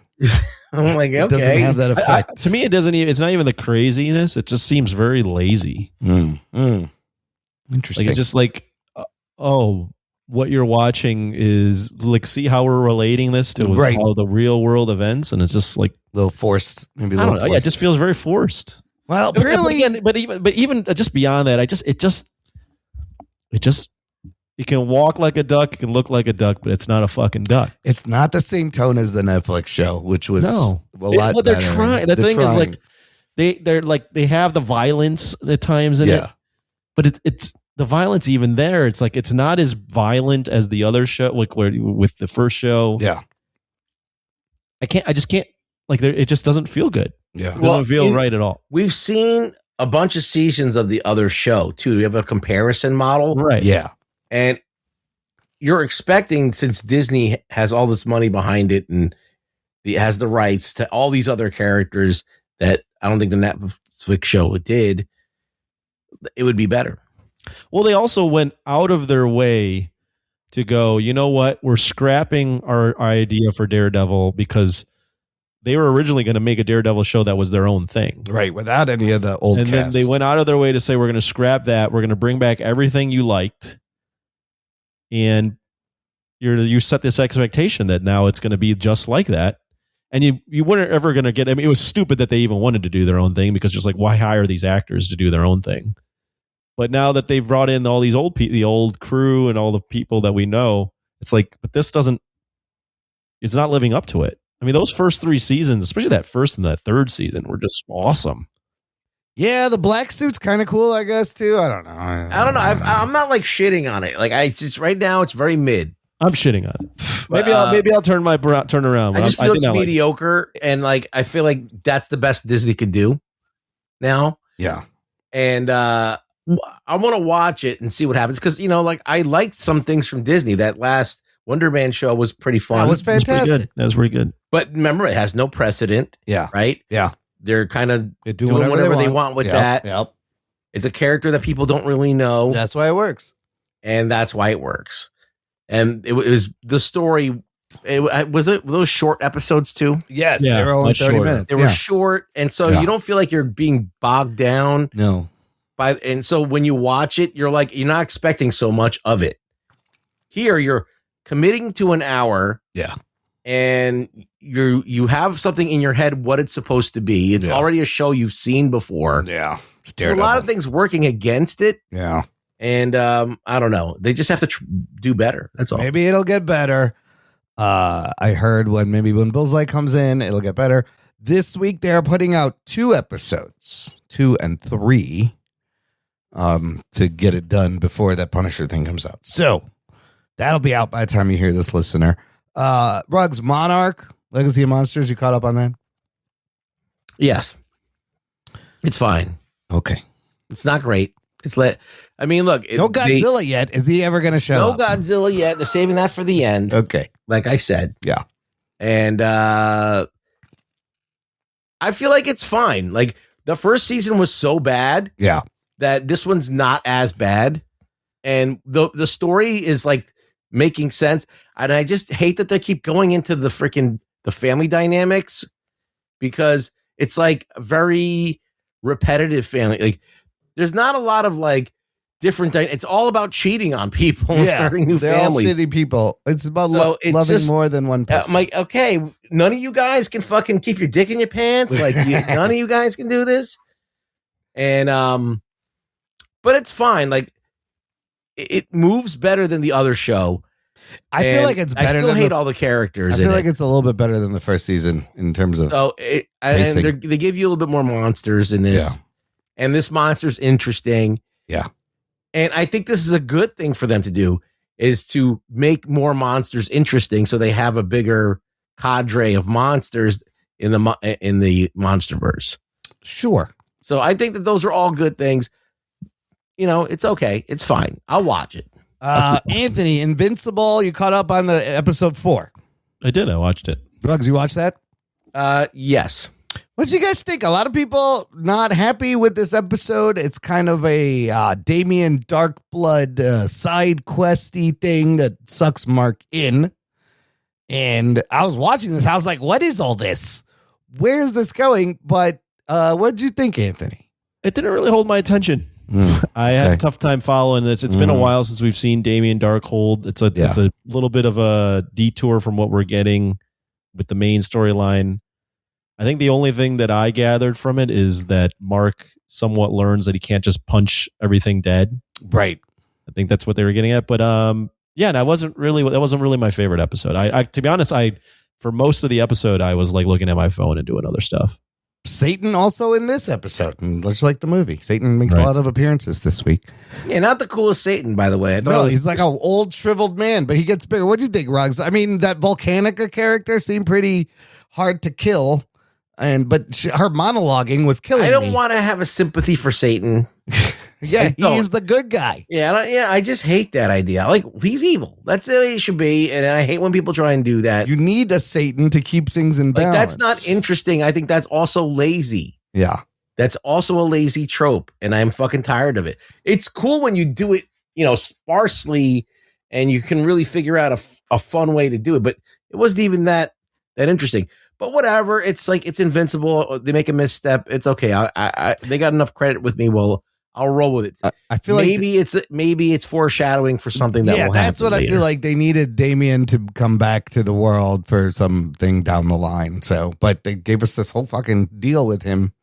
I'm like, okay, it doesn't have that effect. To me, it doesn't even. It's not even the craziness. It just seems very lazy. Interesting. Like it's just like, what you're watching is like, see how we're relating this to how the real world events, and it's just like a little forced. Maybe I don't know. Yeah, it just feels very forced. Well, apparently, but even just beyond that, it can walk like a duck, it can look like a duck, but it's not a fucking duck. it's not the same tone as the Netflix show, which was a lot But they're better. trying. The thing is, like, they're like, they have the violence at times in it, but it's the violence even there. It's like, it's not as violent as the other show, like with the first show. Yeah. I just can't, like, it just doesn't feel good. Yeah. It doesn't feel right at all. We've seen a bunch of seasons of the other show too. We have a comparison model, Right. Yeah. and you're expecting, since Disney has all this money behind it and it has the rights to all these other characters that I don't think the Netflix show did, it would be better. Well, they also went out of their way to go, you know what? We're scrapping our idea for Daredevil because they were originally going to make a Daredevil show that was their own thing. Right. Without any of the old And cast. then they went out of their way to say, we're going to scrap that. We're going to bring back everything you liked. And you set this expectation that now it's going to be just like that. And you weren't ever going to get, I mean, it was stupid that they even wanted to do their own thing, because just like, why hire these actors to do their own thing? But now that they've brought in all these the old crew and all the people that we know, it's like, but this it's not living up to it. I mean, those first 3 seasons, especially that first and that third season, were just awesome. Yeah, the black suit's kind of cool, I guess, too. I don't know. I'm not like shitting on it. Like, I just, right now it's very mid. I'm shitting on it. But, Maybe I'll turn around. I just feel it's think I like it. mediocre, and like I feel like that's the best Disney could do now. Yeah. And I want to watch it and see what happens, because like I liked some things from Disney. That last Wonder Man show was pretty fun. That was fantastic. That was pretty good. But remember, it has no precedent. Yeah. Right. Yeah. They're kind of They doing whatever they want with that. Yep. It's a character that people don't really know, That's why it works. and that's why it works. And it was the story. Were those short episodes too? Yes. Yeah, they were only much 30 shorter. minutes. They were short, and so Yeah. you don't feel like you're being bogged down No. by. And so when you watch it, you're not expecting so much of it. Here, you're committing to an hour. Yeah. And you have something in your head what it's supposed to be. It's already a show you've seen before. Yeah. It's There's a lot of things working against it. Yeah. And I don't know. They just have to do better. That's all. Maybe it'll get better. I heard when Bullseye comes in, it'll get better. This week they're putting out 2 episodes, 2 and 3, to get it done before that Punisher thing comes out. So that'll be out by the time you hear this, listener. Ruggs, Monarch, Legacy of Monsters, you caught up on that? Yes. It's fine. Okay. It's not great. I mean, look. No Godzilla yet. Is he ever going to show up? No Godzilla yet. They're saving that for the end. Okay. Like I said. Yeah. And I feel like it's fine. Like, the first season was so bad. Yeah. That this one's not as bad. And the story is like making sense. And I just hate that they keep going into the family dynamics, because it's like very repetitive family. Like, there's not a lot of like different. It's all about cheating on people and starting new they're families. all shitty people. It's about It's loving just, more than one person. I'm like, okay, none of you guys can fucking keep your dick in your pants. Like, none of you guys can do this. And but it's fine. Like, it moves better than the other show. I feel like it's better. I still than hate all the characters. I feel like it's a little bit better than the first season in terms of. So pacing. and they give you a little bit more monsters in this, and this monster's interesting. Yeah, and I think this is a good thing for them to do, is to make more monsters interesting, so they have a bigger cadre of monsters in the MonsterVerse. Sure. So I think that those are all good things. It's okay. It's fine. I'll watch it. Anthony, Invincible, you caught up on the episode 4. I did. I watched it. Ruggs, you watched that? Yes. What do you guys think? A lot of people not happy with this episode. It's kind of a Damien Darkblood side questy thing that sucks Mark in. And I was watching this. I was like, what is all this? Where's this going? But what did you think, Anthony? It didn't really hold my attention. I had a tough time following this. It's been a while since we've seen Damien Darkhold. It's a little bit of a detour from what we're getting with the main storyline. I think the only thing that I gathered from it is that Mark somewhat learns that he can't just punch everything dead. Right. I think that's what they were getting at. But yeah, that wasn't really my favorite episode. I to be honest, for most of the episode, I was like looking at my phone and doing other stuff. Satan also in this episode, and just like the movie. Satan makes a lot of appearances this week. Yeah, not the coolest Satan, by the way. No, he's like an old shriveled man, but he gets bigger. What do you think, Ruggs? I mean, that Volcanica character seemed pretty hard to kill, but her monologuing was killing me. I don't want to have a sympathy for Satan. Yeah, he's the good guy. Yeah, I just hate that idea. Like, he's evil. That's the way he should be, and I hate when people try and do that. You need a Satan to keep things in balance. That's not interesting. I think that's also lazy. Yeah. That's also a lazy trope, and I'm fucking tired of it. It's cool when you do it, sparsely, and you can really figure out a fun way to do it, but it wasn't even that interesting. But whatever, it's like, it's Invincible. They make a misstep. It's okay. They got enough credit with me. Well, I'll roll with it. I feel maybe it's foreshadowing for something that will happen. That's what later. I feel like they needed Damien to come back to the world for something down the line. So, but they gave us this whole fucking deal with him.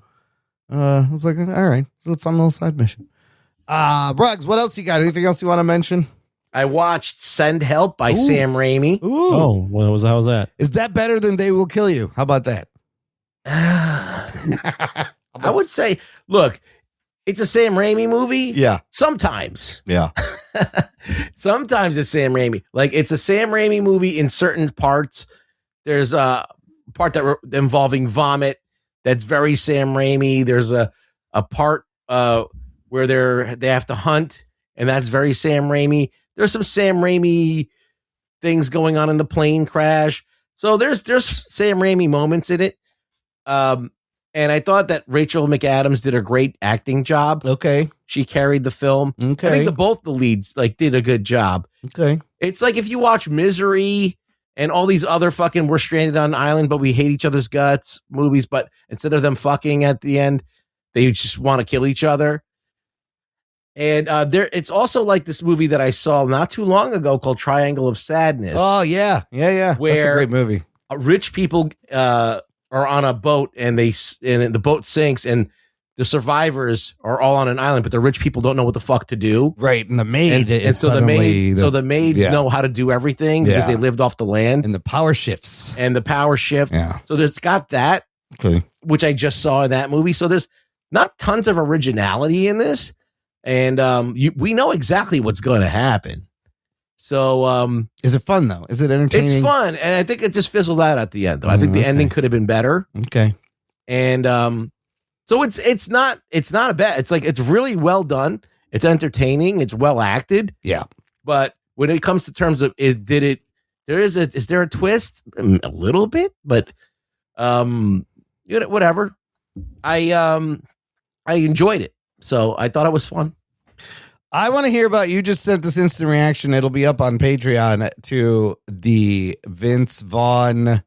I was like, all right, it's a fun little side mission. Bruggs, what else you got? Anything else you want to mention? I watched Send Help by Sam Raimi. Ooh. Oh, how was that? Is that better than They Will Kill You? How about that? I would say, look, it's a Sam Raimi movie. Yeah. Sometimes. Yeah. Sometimes it's Sam Raimi. Like, it's a Sam Raimi movie in certain parts. There's a part involving vomit that's very Sam Raimi. There's a part where they have to hunt, and that's very Sam Raimi. There's some Sam Raimi things going on in the plane crash. So there's Sam Raimi moments in it. And I thought that Rachel McAdams did a great acting job. Okay. She carried the film. Okay. I think both the leads did a good job. Okay. It's like if you watch Misery and all these other fucking we're stranded on an island, but we hate each other's guts movies, but instead of them fucking at the end, they just want to kill each other. And it's also like this movie that I saw not too long ago called Triangle of Sadness. Oh, yeah. Yeah. Where that's a great movie. Rich people are on a boat and the boat sinks and the survivors are all on an island, but the rich people don't know what the fuck to do. Right. And the maid so the maids know how to do everything because they lived off the land. And the power shifts. Yeah. So there's got that, which I just saw in that movie. So there's not tons of originality in this. And we know exactly what's going to happen. So is it fun though? Is it entertaining? It's fun, and I think it just fizzled out at the end. Though I think the ending could have been better. Okay, and so it's not a bad. It's like it's really well done. It's entertaining. It's well acted. Yeah, but when it comes to terms of is there a twist? A little bit, but whatever. I enjoyed it, so I thought it was fun. I want to hear about, you just sent this instant reaction. It'll be up on Patreon to the Vince Vaughn.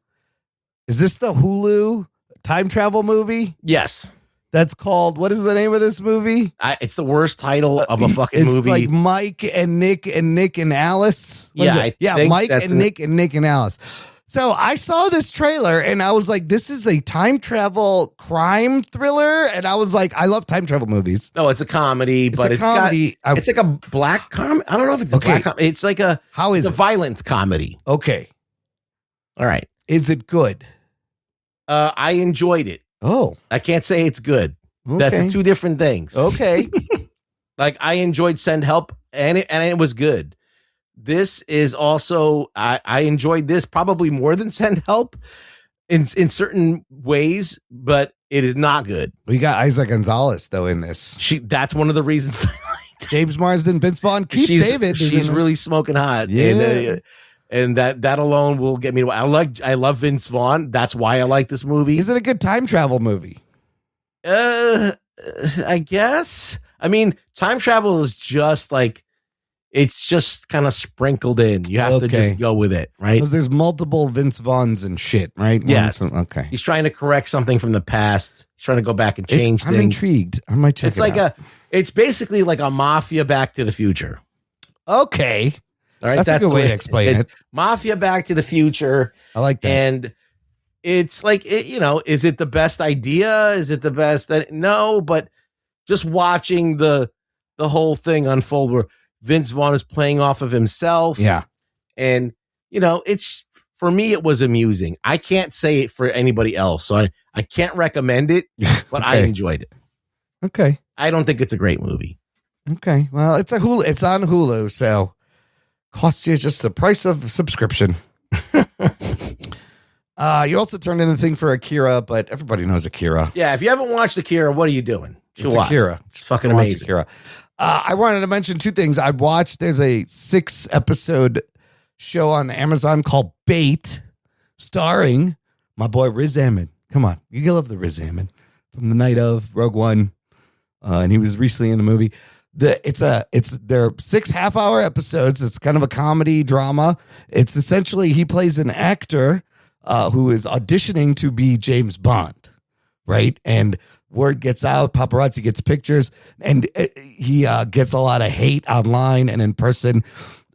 Is this the Hulu time travel movie? Yes. That's called, what is the name of this movie? It's the worst title of a fucking movie. It's like Mike and Nick and Alice. Mike and Nick and Alice. So I saw this trailer and I was like, this is a time travel crime thriller. And I was like, I love time travel movies. No, it's a comedy, but it's like a black comedy. I don't know if it's a black comedy. It's like a violent comedy. Okay. All right. Is it good? I enjoyed it. Oh. I can't say it's good. Okay. That's two different things. Okay. Like I enjoyed Send Help and it was good. This is also, I enjoyed this probably more than Send Help in certain ways, but it is not good. We got Isa Gonzalez though in this. That's one of the reasons I liked James Marsden, Vince Vaughn, Keith David. She's really smoking hot. Yeah. And that alone will get me to, I love Vince Vaughn. That's why I like this movie. Is it a good time travel movie? I guess. I mean, time travel is just like, it's just kind of sprinkled in. You have to just go with it, right? Because there's multiple Vince Vaughns and shit, right? Yes. Okay. He's trying to correct something from the past. He's trying to go back and change things. I'm intrigued. I might check it out. It's basically like a Mafia Back to the Future. Okay. All right. That's a good way to explain it. Mafia Back to the Future. I like that. And it's like, is it the best idea? Is it the best? No, but just watching the whole thing unfold where Vince Vaughn is playing off of himself. Yeah. And, it's, for me, it was amusing. I can't say it for anybody else. So I can't recommend it, but I enjoyed it. Okay. I don't think it's a great movie. Okay. Well, it's on Hulu, so costs you just the price of subscription. You also turned in a thing for Akira, but everybody knows Akira. Yeah, if you haven't watched Akira, what are you doing? It's Akira. It's fucking amazing. Akira. I wanted to mention two things. I watched, there's a 6-episode show on Amazon called Bait, starring my boy Riz Ahmed. Come on, you love the Riz Ahmed from the night of Rogue One, and he was recently in the movie. They're 6 half-hour episodes. It's kind of a comedy drama. It's essentially he plays an actor who is auditioning to be James Bond, right? And word gets out, paparazzi gets pictures, and he gets a lot of hate online and in person.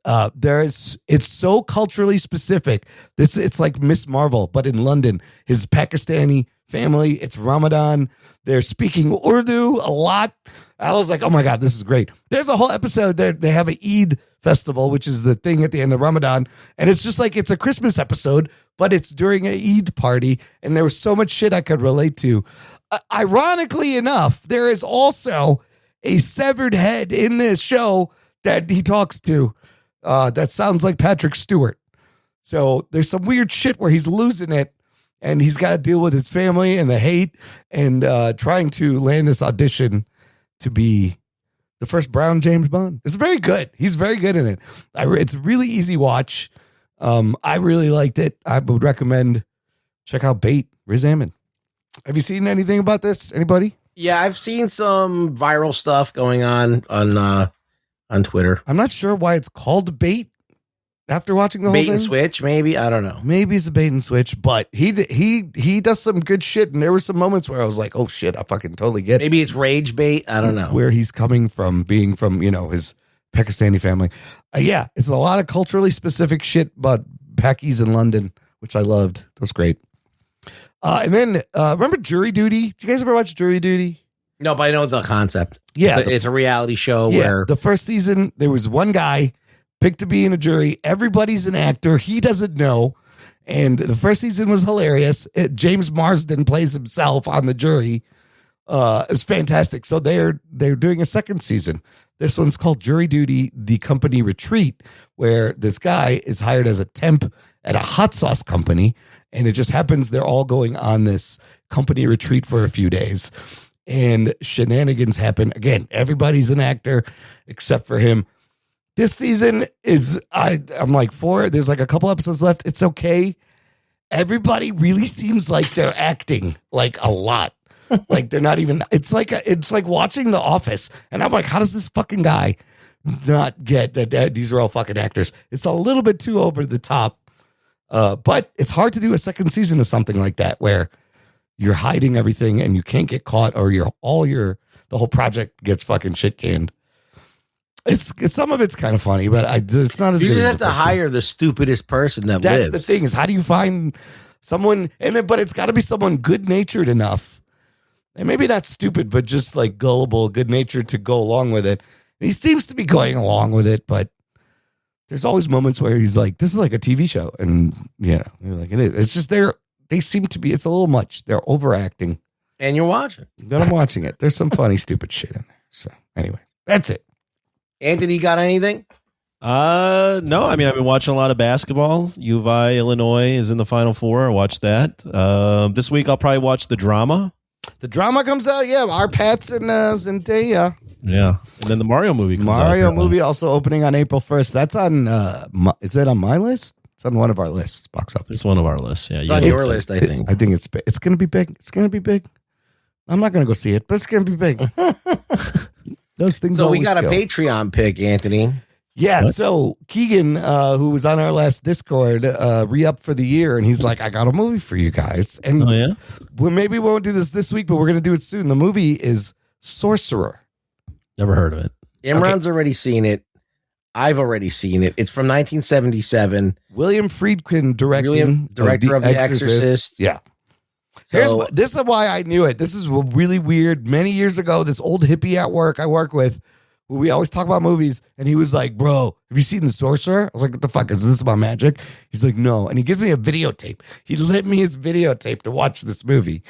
It's so culturally specific. It's like Miss Marvel, but in London. His Pakistani family, it's Ramadan. They're speaking Urdu a lot. I was like, oh my God, this is great. There's a whole episode that they have an Eid festival, which is the thing at the end of Ramadan. And it's just like, it's a Christmas episode, but it's during an Eid party. And there was so much shit I could relate to. Ironically enough, there is also a severed head in this show that he talks to that sounds like Patrick Stewart. So there's some weird shit where he's losing it and he's got to deal with his family and the hate and trying to land this audition to be the first brown James Bond. It's very good. He's very good in it. It's a really easy watch. I really liked it. I would recommend check out Bait, Riz Ahmed. Have you seen anything about this? Anybody? Yeah, I've seen some viral stuff going on Twitter. I'm not sure why it's called Bait after watching the whole Bait thing. and switch, maybe. I don't know. Maybe it's a bait and switch, but he does some good shit. And there were some moments where I was like, oh shit, I fucking totally get it. Maybe it's rage bait. I don't know. Where he's coming from, being from, his Pakistani family. Yeah, it's a lot of culturally specific shit about Pakis in London, which I loved. That was great. And then remember Jury Duty? Did you guys ever watch Jury Duty? No, but I know the concept. Yeah. It's a reality show where the first season, there was one guy picked to be in a jury. Everybody's an actor. He doesn't know. And the first season was hilarious. James Marsden plays himself on the jury. It was fantastic. So they're doing a second season. This one's called Jury Duty, The Company Retreat, where this guy is hired as a temp at a hot sauce company. And it just happens they're all going on this company retreat for a few days. And shenanigans happen. Again, everybody's an actor except for him. This season is, I'm like 4. There's like a couple episodes left. It's okay. Everybody really seems like they're acting like a lot. Like they're not even, it's like watching The Office. And I'm like, how does this fucking guy not get that these are all fucking actors? It's a little bit too over the top. But it's hard to do a second season of something like that where you're hiding everything and you can't get caught, or the whole project gets fucking shit canned. It's some of it's kind of funny, but it's not as you good. You just as have to hire the stupidest person that lives. That's the thing, is how do you find someone? But it's got to be someone good natured enough, and maybe not stupid, but just like gullible, good natured to go along with it. And he seems to be going along with it, but there's always moments where he's like, "This is like a TV show," and you're like, "It is." It's just they seem to be. It's a little much. They're overacting, and you're watching. But I'm watching it. There's some funny, stupid shit in there. So anyway, that's it. Anthony, got anything? No. I mean, I've been watching a lot of basketball. UVI, Illinois is in the Final Four. I watched that. This week, I'll probably watch the drama. The drama comes out. Yeah, our Pats and Zendaya. Yeah, and then the Mario movie comes out. Mario movie also opening on April 1st. That's on, is it on my list? It's on one of our lists, box office. It's one of our lists, yeah. It's on your list, I think. I think it's big. It's going to be big. It's going to be big. I'm not going to go see it, but it's going to be big. Those things. So we got kill. a Patreon pick, Anthony. Yeah, so Keegan, who was on our last Discord, re-upped for the year, and he's like, I got a movie for you guys. And maybe we won't do this week, but we're going to do it soon. The movie is Sorcerer. Never heard of it. Imran's already seen it. I've already seen it. It's from 1977. William Friedkin directing. Director of The Exorcist. Yeah. So, This is why I knew it. This is really weird. Many years ago, this old hippie at work I work with, who we always talk about movies, and he was like, bro, have you seen The Sorcerer? I was like, what the fuck? Is this about magic? He's like, no. And he gives me a videotape. He lent me his videotape to watch this movie.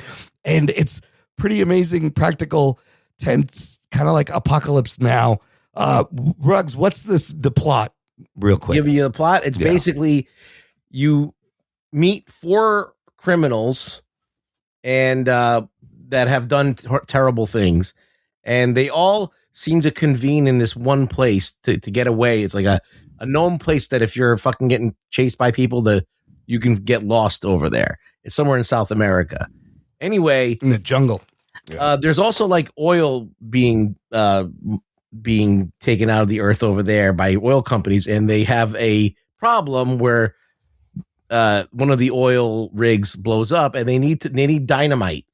And it's pretty amazing, practical, tense, kind of like Apocalypse Now. Ruggs, what's the plot real quick? give you the plot. It's basically you meet 4 criminals and that have done terrible things, and they all seem to convene in this one place to get away. It's like a known place that if you're fucking getting chased by people, you can get lost over there. It's somewhere in South America. Anyway, In the jungle. there's also like oil being taken out of the earth over there by oil companies, and they have a problem where one of the oil rigs blows up, and they need dynamite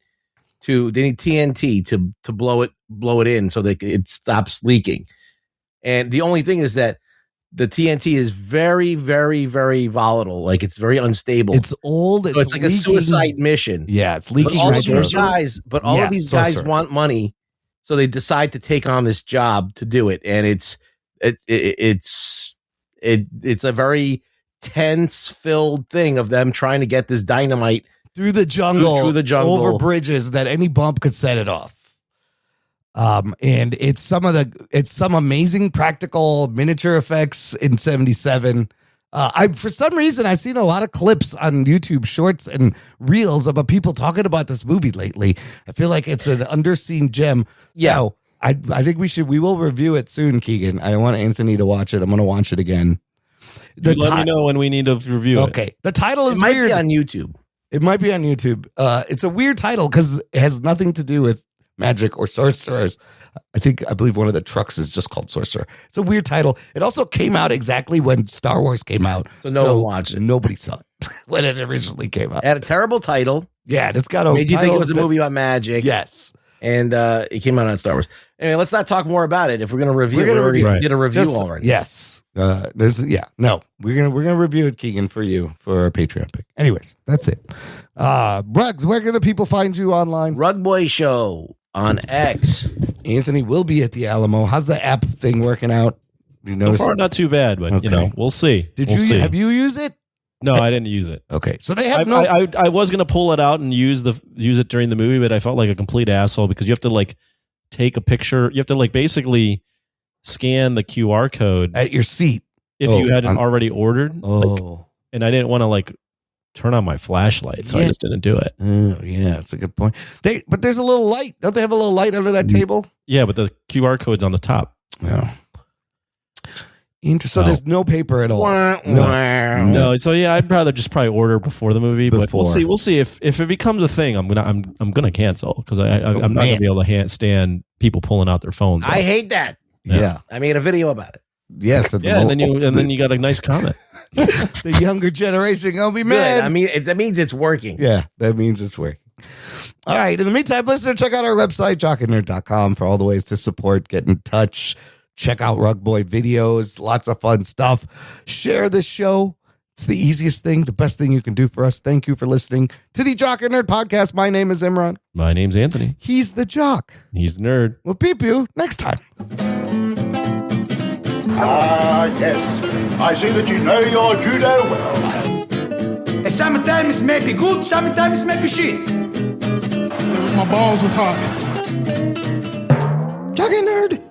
they need TNT to blow it in so that it stops leaking. And the only thing is that the TNT is very, very, very volatile. Like, it's very unstable. It's old. So it's like a suicide mission. Yeah, it's leaking. But all of nitrogen. these guys want money, so they decide to take on this job to do it. And it's a very tense filled thing of them trying to get this dynamite through the jungle, over over bridges that any bump could set it off. And it's some amazing practical miniature effects in 77. For some reason, I've seen a lot of clips on YouTube shorts and reels about people talking about this movie lately. I feel like it's an underseen gem. Yeah. So I think we will review it soon, Keegan. I want Anthony to watch it. I'm going to watch it again. Let me know when we need to review it. Okay. The title is It might weird. be on YouTube. It might be on YouTube. It's a weird title because it has nothing to do with magic or sorcerers. I believe one of the trucks is just called Sorcerer. It's a weird title. It also came out exactly when Star Wars came out. So no one watched it. Nobody saw it when it originally came out. It had a terrible title. Yeah, and it's got a Made you think title it was a that- movie about magic. Yes. And it came out on Star Wars. Anyway, let's not talk more about it. If we're going to review, We're gonna we already review did a review Just- already. Yes. We're gonna review it, Keegan, for you for our Patreon pick. Anyways, that's it. Ruggs, where can the people find you online? Rug Boy Show on X. Anthony will be at the Alamo. How's the app thing working out? You So notice? far, not too bad, but Okay. we'll see. Have you used it? No, I didn't use it. Okay, so they have I was gonna pull it out and use it during the movie, but I felt like a complete asshole because you have to like take a picture. You have to like basically scan the QR code at your seat if you hadn't already ordered. Oh, and I didn't want to like turn on my flashlight, so I just didn't do it. Oh, yeah, that's a good point. But there's a little light. Don't they have a little light under that table? Yeah, but the QR code's on the top. Yeah. Interesting. So there's no paper at all. No, so yeah, I'd rather just probably order before the movie. But we'll see. We'll see if it becomes a thing. I'm gonna cancel because I'm not gonna be able to stand people pulling out their phones. I hate that. Yeah. I made a video about it. Yes. And then you got a nice comment. The younger generation gonna be Good. mad. I mean, that means it's working. Yeah, that means it's working. All right. In the meantime, listener, check out our website, jockandnerd.com, for all the ways to support, get in touch, check out Rug Boy videos, lots of fun stuff. Share this show. It's the easiest thing, the best thing you can do for us. Thank you for listening to the Jock and Nerd Podcast. My name is Imran. My name's Anthony. He's the Jock. He's the nerd. We'll peep you next time. Yes. I see that you know your judo well. Sometimes it may be good, sometimes it may be shit. My balls was hot. Jock and Nerd.